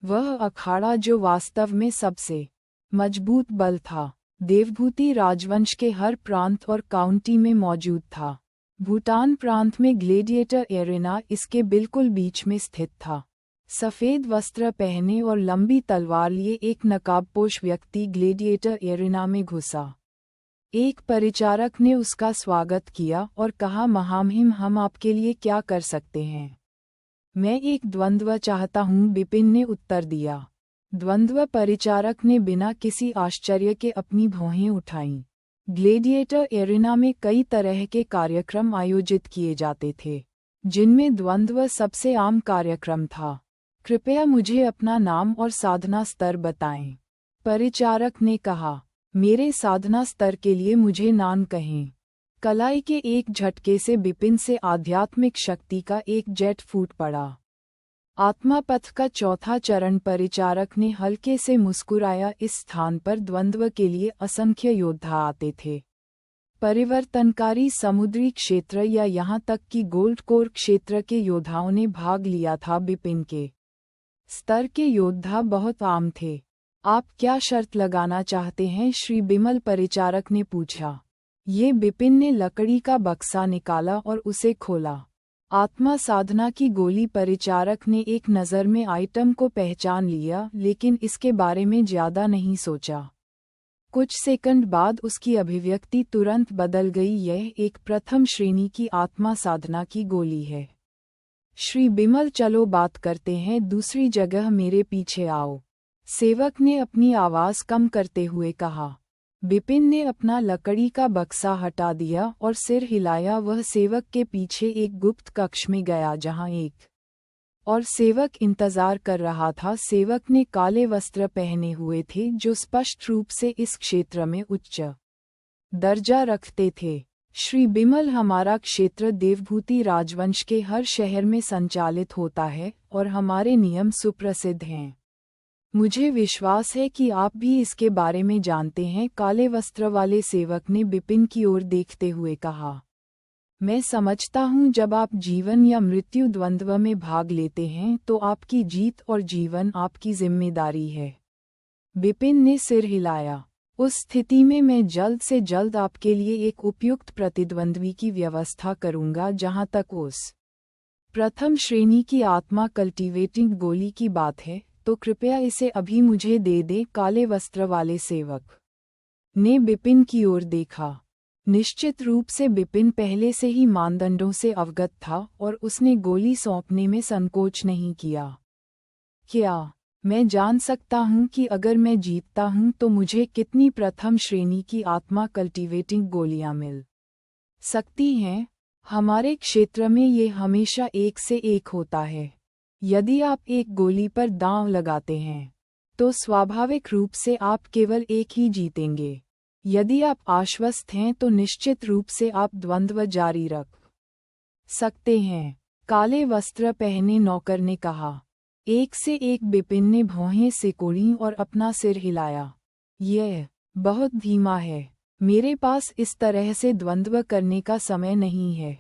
वह अखाड़ा जो वास्तव में सबसे मजबूत बल था, देवभूति राजवंश के हर प्रांत और काउंटी में मौजूद था। भूटान प्रांत में ग्लेडिएटर एरिना इसके बिल्कुल बीच में स्थित था। सफ़ेद वस्त्र पहने और लंबी तलवार लिए एक नकाबपोश व्यक्ति ग्लेडिएटर एरिना में घुसा। एक परिचारक ने उसका स्वागत किया और कहा, महामहिम, हम आपके लिए क्या कर सकते हैं? मैं एक द्वंद्व चाहता हूँ, बिपिन ने उत्तर दिया। द्वंद्व परिचारक ने बिना किसी आश्चर्य के अपनी भौहें उठाईं। ग्लेडिएटर एरिना में कई तरह के कार्यक्रम आयोजित किए जाते थे, जिनमें द्वंद्व सबसे आम कार्यक्रम था। कृपया मुझे अपना नाम और साधना स्तर बताएं, परिचारक ने कहा। मेरे साधना स्तर के लिए मुझे नान कहें। कलाई के एक झटके से बिपिन से आध्यात्मिक शक्ति का एक जेट फूट पड़ा। आत्मापथ का चौथा चरण। परिचारक ने हल्के से मुस्कुराया। इस स्थान पर द्वंद्व के लिए असंख्य योद्धा आते थे। परिवर्तनकारी समुद्री क्षेत्र या यहाँ तक कि गोल्ड कोर क्षेत्र के योद्धाओं ने भाग लिया था। बिपिन के स्तर के योद्धा बहुत आम थे। आप क्या शर्त लगाना चाहते हैं? श्री बिमल परिचारक ने पूछा। ये बिपिन ने लकड़ी का बक्सा निकाला और उसे खोला। आत्मा साधना की गोली परिचारक ने एक नज़र में आइटम को पहचान लिया, लेकिन इसके बारे में ज्यादा नहीं सोचा। कुछ सेकंड बाद उसकी अभिव्यक्ति तुरंत बदल गई। यह एक प्रथम श्रेणी की आत्मा साधना की गोली है। श्री बिमल, चलो बात करते हैं, दूसरी जगह मेरे पीछे आओ, सेवक ने अपनी आवाज कम करते हुए कहा। बिपिन ने अपना लकड़ी का बक्सा हटा दिया और सिर हिलाया। वह सेवक के पीछे एक गुप्त कक्ष में गया जहां एक और सेवक इंतजार कर रहा था। सेवक ने काले वस्त्र पहने हुए थे जो स्पष्ट रूप से इस क्षेत्र में उच्च दर्जा रखते थे। श्री बिमल, हमारा क्षेत्र देवभूति राजवंश के हर शहर में संचालित होता है और हमारे नियम सुप्रसिद्ध हैं। मुझे विश्वास है कि आप भी इसके बारे में जानते हैं, काले वस्त्र वाले सेवक ने बिपिन की ओर देखते हुए कहा। मैं समझता हूँ, जब आप जीवन या मृत्यु द्वंद्व में भाग लेते हैं तो आपकी जीत और जीवन आपकी जिम्मेदारी है। बिपिन ने सिर हिलाया। उस स्थिति में मैं जल्द से जल्द आपके लिए एक उपयुक्त प्रतिद्वंद्वी की व्यवस्था करूंगा। जहां तक उस प्रथम श्रेणी की आत्मा कल्टीवेटिंग गोली की बात है, तो कृपया इसे अभी मुझे दे दे। काले वस्त्र वाले सेवक ने बिपिन की ओर देखा। निश्चित रूप से बिपिन पहले से ही मानदंडों से अवगत था और उसने गोली सौंपने में संकोच नहीं किया। क्या मैं जान सकता हूं कि अगर मैं जीतता हूं तो मुझे कितनी प्रथम श्रेणी की आत्मा कल्टीवेटिंग गोलियां मिल सकती हैं? हमारे क्षेत्र में ये हमेशा 1 से 1 होता है। यदि आप एक गोली पर दांव लगाते हैं तो स्वाभाविक रूप से आप केवल एक ही जीतेंगे। यदि आप आश्वस्त हैं तो निश्चित रूप से आप द्वंद्व जारी रख सकते हैं, काले वस्त्र पहने नौकर ने कहा। 1 से 1 बिपिन ने भौहें सिकोड़ी और अपना सिर हिलाया। यह बहुत धीमा है। मेरे पास इस तरह से द्वंद्व करने का समय नहीं है।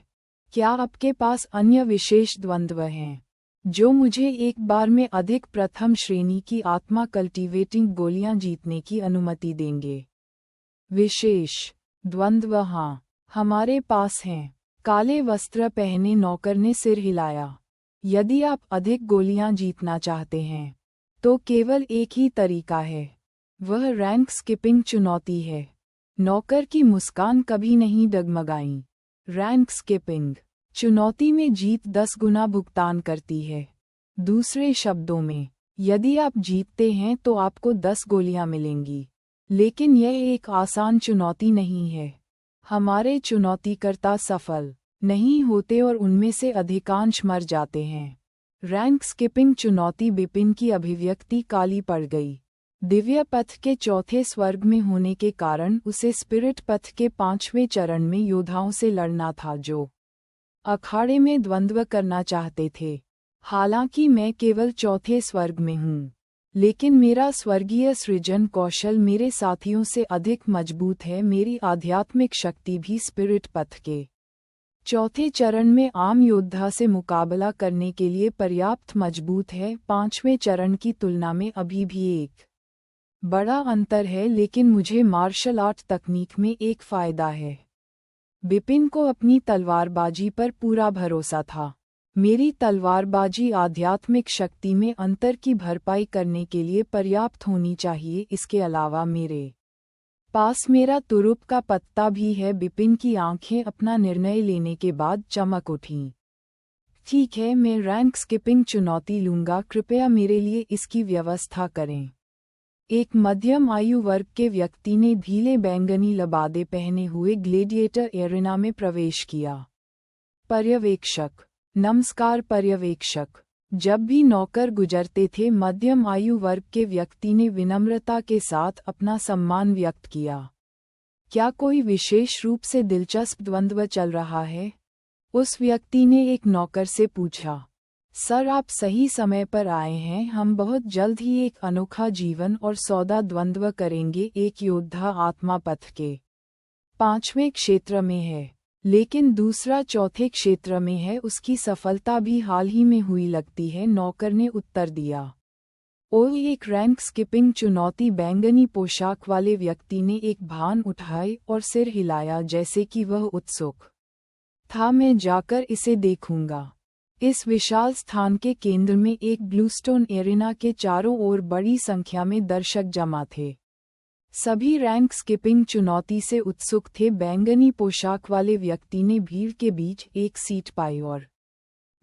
क्या आपके पास अन्य विशेष द्वंद्व हैं जो मुझे एक बार में अधिक प्रथम श्रेणी की आत्मा कल्टीवेटिंग गोलियां जीतने की अनुमति देंगे? विशेष द्वंद्व? हाँ, हमारे पास हैं। काले वस्त्र पहने नौकर ने सिर हिलाया। यदि आप अधिक गोलियां जीतना चाहते हैं तो केवल एक ही तरीका है, वह रैंक स्किपिंग चुनौती है। नौकर की मुस्कान कभी नहीं डगमगाई। रैंक स्किपिंग चुनौती में जीत 10 गुना भुगतान करती है। दूसरे शब्दों में, यदि आप जीतते हैं तो आपको 10 गोलियां मिलेंगी, लेकिन यह एक आसान चुनौती नहीं है। हमारे चुनौतीकर्ता सफल नहीं होते और उनमें से अधिकांश मर जाते हैं। रैंक स्किपिंग चुनौती। बिपिन की अभिव्यक्ति काली पड़ गई। दिव्य पथ के चौथे स्वर्ग में होने के कारण उसे स्पिरिट पथ के 5वें चरण में योद्धाओं से लड़ना था जो अखाड़े में द्वंद्व करना चाहते थे। हालांकि मैं केवल चौथे स्वर्ग में हूँ, लेकिन मेरा स्वर्गीय सृजन कौशल मेरे साथियों से अधिक मजबूत है। मेरी आध्यात्मिक शक्ति भी स्पिरिट पथ के चौथे चरण में आम योद्धा से मुकाबला करने के लिए पर्याप्त मजबूत है। 5वें चरण की तुलना में अभी भी एक बड़ा अंतर है, लेकिन मुझे मार्शल आर्ट तकनीक में एक फायदा है। बिपिन को अपनी तलवारबाजी पर पूरा भरोसा था। मेरी तलवारबाजी आध्यात्मिक शक्ति में अंतर की भरपाई करने के लिए पर्याप्त होनी चाहिए। इसके अलावा मेरे पास मेरा तुरुप का पत्ता भी है। बिपिन की आंखें अपना निर्णय लेने के बाद चमक उठीं। ठीक है, मैं रैंक स्किपिंग चुनौती लूंगा। कृपया मेरे लिए इसकी व्यवस्था करें। एक मध्यम आयु वर्ग के व्यक्ति ने ढीले बैंगनी लबादे पहने हुए ग्लेडिएटर एरेना में प्रवेश किया। पर्यवेक्षक। नमस्कार पर्यवेक्षक। जब भी नौकर गुजरते थे, मध्यम आयु वर्ग के व्यक्ति ने विनम्रता के साथ अपना सम्मान व्यक्त किया। क्या कोई विशेष रूप से दिलचस्प द्वंद्व चल रहा है? उस व्यक्ति ने एक नौकर से पूछा। सर, आप सही समय पर आए हैं। हम बहुत जल्द ही एक अनोखा जीवन और सौदा द्वंद्व करेंगे। एक योद्धा आत्मा पथ के 5वें क्षेत्र में है, लेकिन दूसरा चौथे क्षेत्र में है। उसकी सफलता भी हाल ही में हुई लगती है, नौकर ने उत्तर दिया। ओह, एक रैंक स्किपिंग चुनौती। बैंगनी पोशाक वाले व्यक्ति ने एक भान उठाई और सिर हिलाया जैसे कि वह उत्सुक था मैं जाकर इसे देखूंगा। इस विशाल स्थान के केंद्र में एक ब्लूस्टोन एरिना के चारों ओर बड़ी संख्या में दर्शक जमा थे। सभी रैंक स्किपिंग चुनौती से उत्सुक थे। बैंगनी पोशाक वाले व्यक्ति ने भीड़ के बीच एक सीट पाई और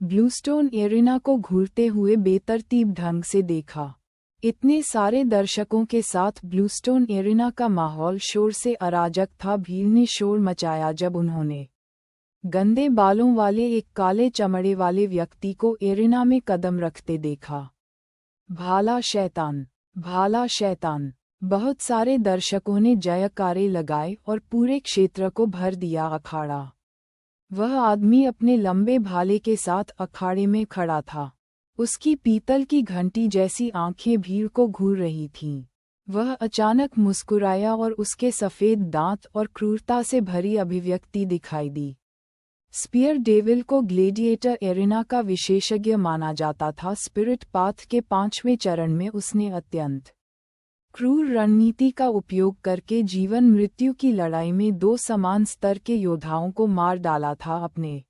ब्लूस्टोन एरिना को घूरते हुए बेतरतीब ढंग से देखा। इतने सारे दर्शकों के साथ ब्लूस्टोन एरिना का माहौल शोर से अराजक था। भीड़ ने शोर मचाया जब उन्होंने गंदे बालों वाले एक काले चमड़े वाले व्यक्ति को एरिना में कदम रखते देखा। भाला शैतान, भाला शैतान। बहुत सारे दर्शकों ने जयकारे लगाए और पूरे क्षेत्र को भर दिया अखाड़ा। वह आदमी अपने लंबे भाले के साथ अखाड़े में खड़ा था। उसकी पीतल की घंटी जैसी आंखें भीड़ को घूर रही थीं। वह अचानक मुस्कुराया और उसके सफ़ेद दांत और क्रूरता से भरी अभिव्यक्ति दिखाई दी। स्पीयर डेविल को ग्लेडिएटर एरिना का विशेषज्ञ माना जाता था। स्पिरिट पाथ के 5वें चरण में उसने अत्यंत क्रूर रणनीति का उपयोग करके जीवन मृत्यु की लड़ाई में 2 समान स्तर के योद्धाओं को मार डाला था। अपने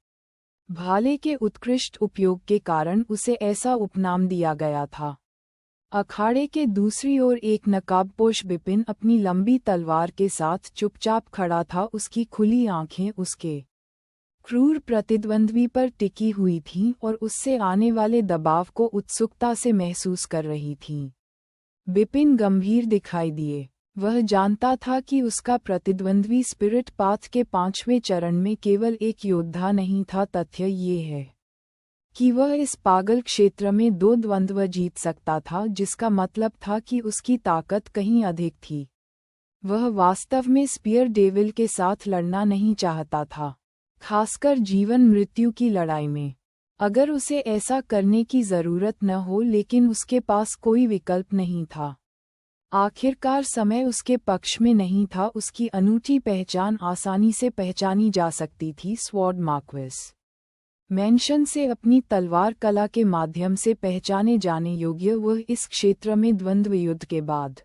भाले के उत्कृष्ट उपयोग के कारण उसे ऐसा उपनाम दिया गया था। अखाड़े के दूसरी ओर एक नकाबपोश बिपिन अपनी लंबी तलवार के साथ चुपचाप खड़ा था। उसकी खुली आंखें उसके क्रूर प्रतिद्वंद्वी पर टिकी हुई थीं और उससे आने वाले दबाव को उत्सुकता से महसूस कर रही थीं। बिपिन गंभीर दिखाई दिए। वह जानता था कि उसका प्रतिद्वंद्वी स्पिरिट पाथ के 5वें चरण में केवल एक योद्धा नहीं था। तथ्य ये है कि वह इस पागल क्षेत्र में 2 द्वंद्व जीत सकता था, जिसका मतलब था कि उसकी ताकत कहीं अधिक थी। वह वास्तव में स्पीयर डेविल के साथ लड़ना नहीं चाहता था, खासकर जीवन मृत्यु की लड़ाई में। अगर उसे ऐसा करने की ज़रूरत न हो, लेकिन उसके पास कोई विकल्प नहीं था। आखिरकार समय उसके पक्ष में नहीं था। उसकी अनूठी पहचान आसानी से पहचानी जा सकती थी। स्वॉर्ड मार्क्वेस मेंशन से अपनी तलवार कला के माध्यम से पहचाने जाने योग्य, वह इस क्षेत्र में द्वंद्वयुद्ध के बाद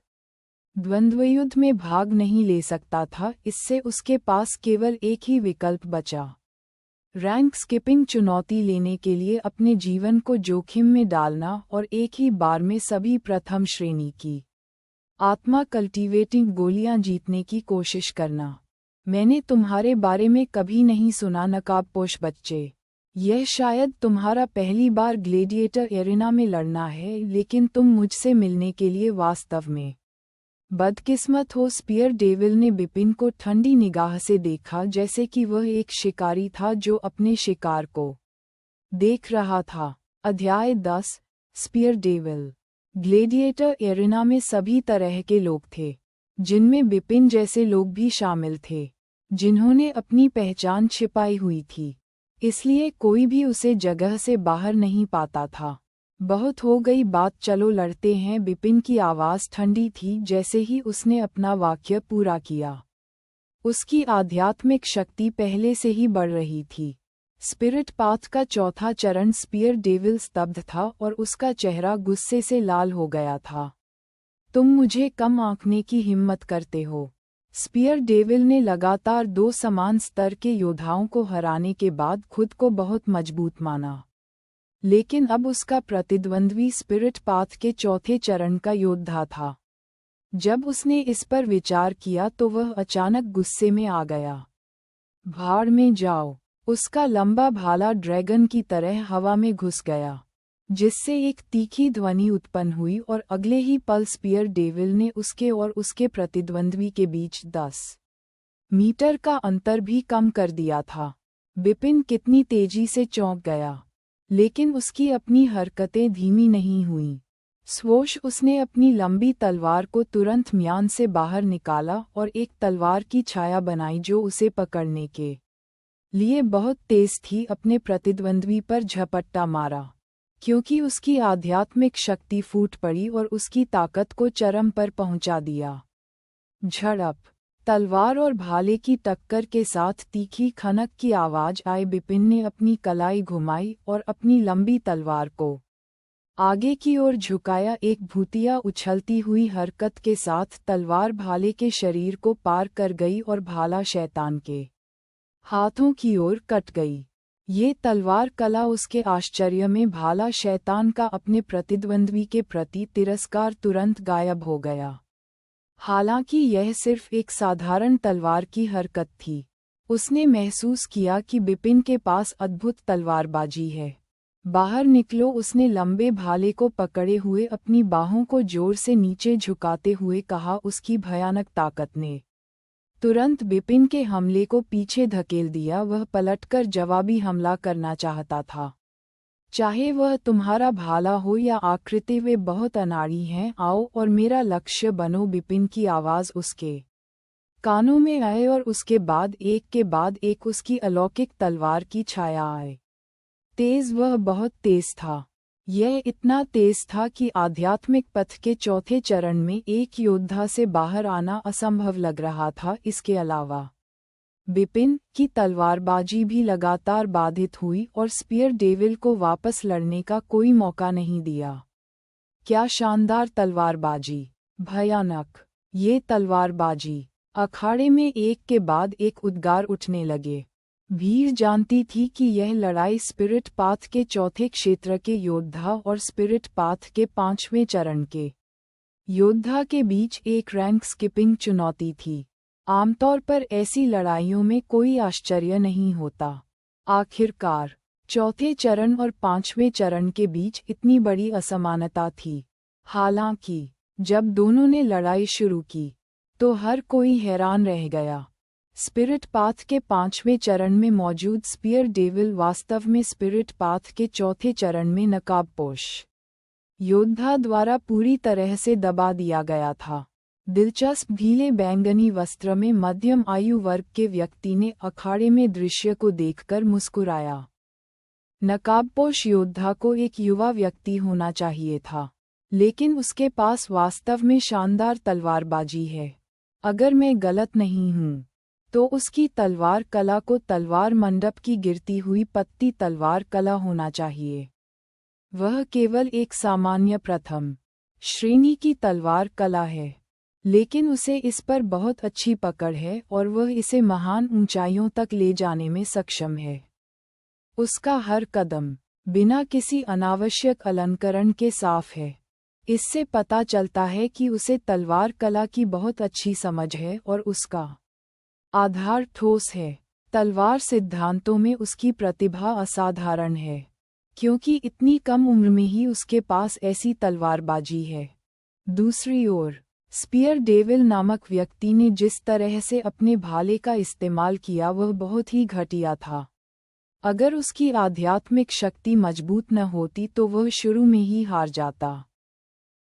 द्वंद्वयुद्ध में भाग नहीं ले सकता था। इससे उसके पास केवल एक ही विकल्प बचा, रैंक स्किपिंग चुनौती लेने के लिए अपने जीवन को जोखिम में डालना और एक ही बार में सभी प्रथम श्रेणी की आत्मा कल्टीवेटिंग गोलियां जीतने की कोशिश करना। मैंने तुम्हारे बारे में कभी नहीं सुना नकाबपोश बच्चे। यह शायद तुम्हारा पहली बार ग्लेडिएटर एरिना में लड़ना है, लेकिन तुम मुझसे मिलने के लिए वास्तव में बदकिस्मत हो। स्पीयर डेविल ने बिपिन को ठंडी निगाह से देखा, जैसे कि वह एक शिकारी था जो अपने शिकार को देख रहा था। अध्याय 10। Spear devil. ग्लेडिएटर एरिना में सभी तरह के लोग थे, जिनमें बिपिन जैसे लोग भी शामिल थे, जिन्होंने अपनी पहचान छिपाई हुई थी, इसलिए कोई भी उसे जगह से बाहर नहीं पाता था। बहुत हो गई बात, चलो लड़ते हैं। बिपिन की आवाज़ ठंडी थी जैसे ही उसने अपना वाक्य पूरा किया। उसकी आध्यात्मिक शक्ति पहले से ही बढ़ रही थी। स्पिरिट पाथ का 4था चरण। स्पीयर डेविल स्तब्ध था और उसका चेहरा गुस्से से लाल हो गया था। तुम मुझे कम आंकने की हिम्मत करते हो। स्पीयर डेविल ने लगातार 2 समान स्तर के योद्धाओं को हराने के बाद खुद को बहुत मजबूत माना, लेकिन अब उसका प्रतिद्वंद्वी स्पिरिट पाथ के 4थे चरण का योद्धा था। जब उसने इस पर विचार किया तो वह अचानक गुस्से में आ गया। भाड़ में जाओ। उसका लंबा भाला ड्रैगन की तरह हवा में घुस गया, जिससे एक तीखी ध्वनि उत्पन्न हुई और अगले ही पल स्पीयर डेविल ने उसके और उसके प्रतिद्वंद्वी के बीच 10 मीटर का अंतर भी कम कर दिया था। बिपिन कितनी तेजी से चौंक गया, लेकिन उसकी अपनी हरकतें धीमी नहीं हुईं। स्वोश, उसने अपनी लंबी तलवार को तुरंत म्यान से बाहर निकाला और एक तलवार की छाया बनाई जो उसे पकड़ने के लिए बहुत तेज थी। अपने प्रतिद्वंद्वी पर झपट्टा मारा, क्योंकि उसकी आध्यात्मिक शक्ति फूट पड़ी और उसकी ताकत को चरम पर पहुंचा दिया। झड़प। तलवार और भाले की टक्कर के साथ तीखी खनक की आवाज आई। बिपिन ने अपनी कलाई घुमाई और अपनी लंबी तलवार को आगे की ओर झुकाया। एक भूतिया उछलती हुई हरकत के साथ तलवार भाले के शरीर को पार कर गई और भाला शैतान के हाथों की ओर कट गई। ये तलवार कला उसके आश्चर्य में भाला शैतान का अपने प्रतिद्वंद्वी के प्रति तिरस्कार तुरंत गायब हो गया। हालांकि यह सिर्फ एक साधारण तलवार की हरकत थी, उसने महसूस किया कि बिपिन के पास अद्भुत तलवारबाजी है। बाहर निकलो, उसने लंबे भाले को पकड़े हुए अपनी बाहों को जोर से नीचे झुकाते हुए कहा। उसकी भयानक ताकत ने तुरंत बिपिन के हमले को पीछे धकेल दिया। वह पलटकर जवाबी हमला करना चाहता था। चाहे वह तुम्हारा भाला हो या आकृति, वे बहुत अनाड़ी हैं। आओ और मेरा लक्ष्य बनो। बिपिन की आवाज़ उसके कानों में आए और उसके बाद एक उसकी अलौकिक तलवार की छाया आए। तेज, वह बहुत तेज था। यह इतना तेज था कि आध्यात्मिक पथ के चौथे चरण में एक योद्धा से बाहर आना असंभव लग रहा था। इसके अलावा बिपिन की तलवारबाजी भी लगातार बाधित हुई और स्पीयर डेविल को वापस लड़ने का कोई मौका नहीं दिया। क्या शानदार तलवारबाजी! भयानक ये तलवारबाजी! अखाड़े में एक के बाद एक उद्गार उठने लगे। भीड़ जानती थी कि यह लड़ाई स्पिरिट पाथ के चौथे क्षेत्र के योद्धा और स्पिरिट पाथ के 5वें चरण के योद्धा के बीच एक रैंक स्किपिंग चुनौती थी। आमतौर पर ऐसी लड़ाइयों में कोई आश्चर्य नहीं होता। आखिरकार चौथे चरण और 5वें चरण के बीच इतनी बड़ी असमानता थी। हालांकि जब दोनों ने लड़ाई शुरू की तो हर कोई हैरान रह गया। स्पिरिट पाथ के 5वें चरण में मौजूद स्पीयर डेविल वास्तव में स्पिरिट पाथ के चौथे चरण में नकाबपोश योद्धा द्वारा पूरी तरह से दबा दिया गया था। दिलचस्प भीले बैंगनी वस्त्र में मध्यम आयु वर्ग के व्यक्ति ने अखाड़े में दृश्य को देखकर मुस्कुराया। नकाबपोश योद्धा को एक युवा व्यक्ति होना चाहिए था, लेकिन उसके पास वास्तव में शानदार तलवारबाजी है। अगर मैं गलत नहीं हूँ तो उसकी तलवार कला को तलवार मंडप की गिरती हुई पत्ती तलवार कला होना चाहिए। वह केवल एक सामान्य प्रथम श्रेणी की तलवार कला है, लेकिन उसे इस पर बहुत अच्छी पकड़ है और वह इसे महान ऊंचाइयों तक ले जाने में सक्षम है। उसका हर कदम बिना किसी अनावश्यक अलंकरण के साफ है। इससे पता चलता है कि उसे तलवार कला की बहुत अच्छी समझ है और उसका आधार ठोस है। तलवार सिद्धांतों में उसकी प्रतिभा असाधारण है, क्योंकि इतनी कम उम्र में ही उसके पास ऐसी तलवारबाजी है। दूसरी ओर स्पीयर डेविल नामक व्यक्ति ने जिस तरह से अपने भाले का इस्तेमाल किया वह बहुत ही घटिया था। अगर उसकी आध्यात्मिक शक्ति मजबूत न होती तो वह शुरू में ही हार जाता।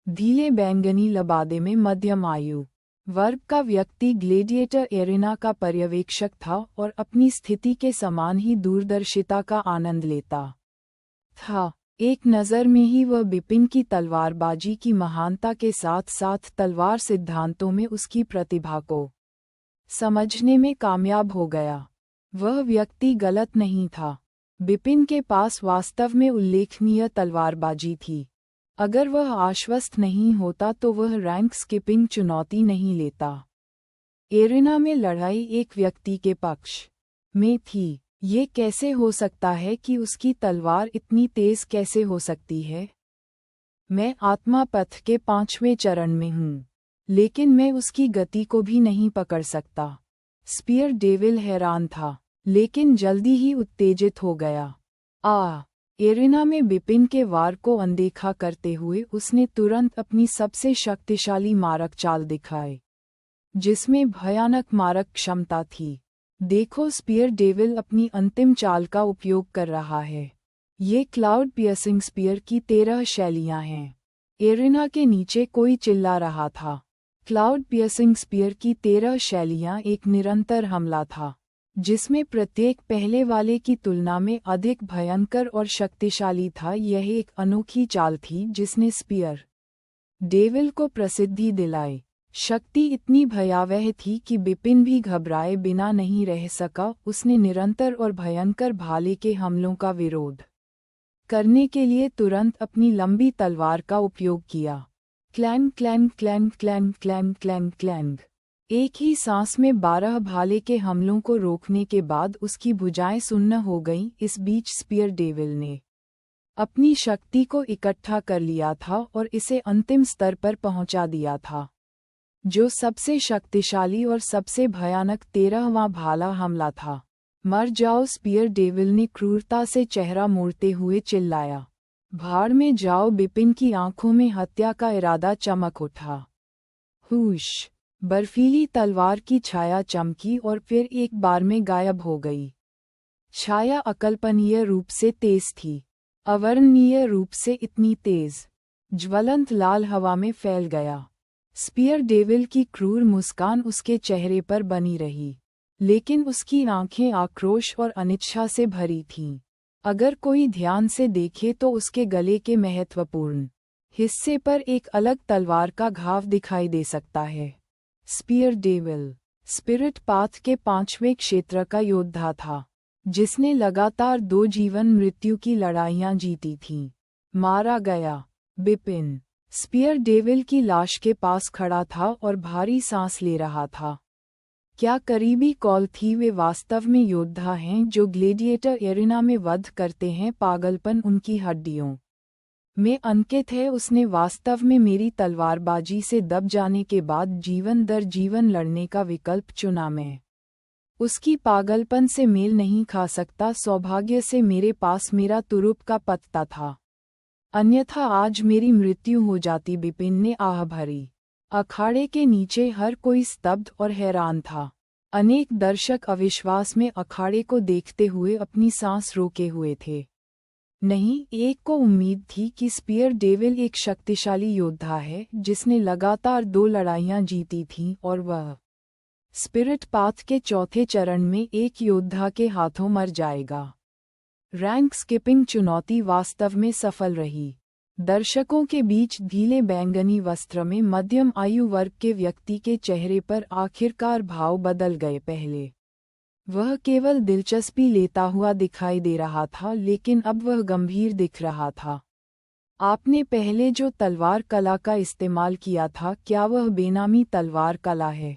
ढीले बैंगनी लबादे में मध्यम आयु वर्ग का व्यक्ति ग्लेडिएटर एरिना का पर्यवेक्षक था और अपनी स्थिति के समान ही दूरदर्शिता का आनंद लेता था। एक नज़र में ही वह बिपिन की तलवारबाजी की महानता के साथ साथ तलवार सिद्धांतों में उसकी प्रतिभा को समझने में कामयाब हो गया। वह व्यक्ति गलत नहीं था। बिपिन के पास वास्तव में उल्लेखनीय तलवारबाजी थी। अगर वह आश्वस्त नहीं होता तो वह रैंक स्किपिंग चुनौती नहीं लेता। एरिना में लड़ाई एक व्यक्ति के पक्ष में थी। ये कैसे हो सकता है कि उसकी तलवार इतनी तेज कैसे हो सकती है? मैं आत्मा पथ के 5वें चरण में हूँ, लेकिन मैं उसकी गति को भी नहीं पकड़ सकता। स्पीयर डेविल हैरान था, लेकिन जल्दी ही उत्तेजित हो गया। एरिना में बिपिन के वार को अनदेखा करते हुए उसने तुरंत अपनी सबसे शक्तिशाली मारक चाल दिखाई, जिसमें भयानक मारक क्षमता थी। देखो, स्पीयर डेविल अपनी अंतिम चाल का उपयोग कर रहा है। ये क्लाउड पियर्सिंग स्पीयर की 13 शैलियां हैं। एरिना के नीचे कोई चिल्ला रहा था। क्लाउड पियर्सिंग स्पीयर की 13 शैलियां एक निरंतर हमला था, जिसमें प्रत्येक पहले वाले की तुलना में अधिक भयंकर और शक्तिशाली था। यह एक अनोखी चाल थी जिसने स्पीयर डेविल को प्रसिद्धि दिलाई। शक्ति इतनी भयावह थी कि बिपिन भी घबराए बिना नहीं रह सका। उसने निरंतर और भयंकर भाले के हमलों का विरोध करने के लिए तुरंत अपनी लंबी तलवार का उपयोग किया। Clang clang clang clang clang clang clang. एक ही सांस में 12 भाले के हमलों को रोकने के बाद उसकी भुजाएं सुन्न हो गईं। इस बीच स्पीयर डेविल ने अपनी शक्ति को इकट्ठा कर लिया था और इसे अंतिम स्तर पर पहुंचा दिया था, जो सबसे शक्तिशाली और सबसे भयानक 13वां भाला हमला था। मर जाओ, स्पीयर डेविल ने क्रूरता से चेहरा मोड़ते हुए चिल्लाया। भाड़ में जाओ, बिपिन की आंखों में हत्या का इरादा चमक उठा। हुश! बर्फीली तलवार की छाया चमकी और फिर एक बार में गायब हो गई। छाया अकल्पनीय रूप से तेज थी, अवर्णनीय रूप से इतनी तेज, ज्वलंत लाल हवा में फैल गया। स्पीयर डेविल की क्रूर मुस्कान उसके चेहरे पर बनी रही, लेकिन उसकी आंखें आक्रोश और अनिच्छा से भरी थीं। अगर कोई ध्यान से देखे तो उसके गले के महत्वपूर्ण हिस्से पर एक अलग तलवार का घाव दिखाई दे सकता है। स्पीयर डेविल स्पिरिट पाथ के 5वें क्षेत्र का योद्धा था, जिसने लगातार 2 जीवन मृत्यु की लड़ाइयां जीती थीं। मारा गया। बिपिन स्पीयर डेविल की लाश के पास खड़ा था और भारी सांस ले रहा था। क्या करीबी कॉल थी। वे वास्तव में योद्धा हैं जो ग्लेडिएटर एरिना में वध करते हैं। पागलपन उनकी हड्डियों में अंकित है। उसने वास्तव में मेरी तलवारबाजी से दब जाने के बाद जीवन दर जीवन लड़ने का विकल्प चुना। मैं उसकी पागलपन से मेल नहीं खा सकता। सौभाग्य से मेरे पास मेरा तुरुप का पत्ता था, अन्यथा आज मेरी मृत्यु हो जाती। बिपिन ने आह भरी। अखाड़े के नीचे हर कोई स्तब्ध और हैरान था। अनेक दर्शक अविश्वास में अखाड़े को देखते हुए अपनी सांस रोके हुए थे। नहीं, एक को उम्मीद थी कि स्पीयर डेविल एक शक्तिशाली योद्धा है जिसने लगातार 2 लड़ाइयां जीती थीं और वह स्पिरिट पाथ के चौथे चरण में एक योद्धा के हाथों मर जाएगा। रैंक स्किपिंग चुनौती वास्तव में सफल रही। दर्शकों के बीच ढीले बैंगनी वस्त्र में मध्यम आयु वर्ग के व्यक्ति के चेहरे पर आखिरकार भाव बदल गए। पहले वह केवल दिलचस्पी लेता हुआ दिखाई दे रहा था, लेकिन अब वह गंभीर दिख रहा था। आपने पहले जो तलवार कला का इस्तेमाल किया था, क्या वह बेनामी तलवार कला है?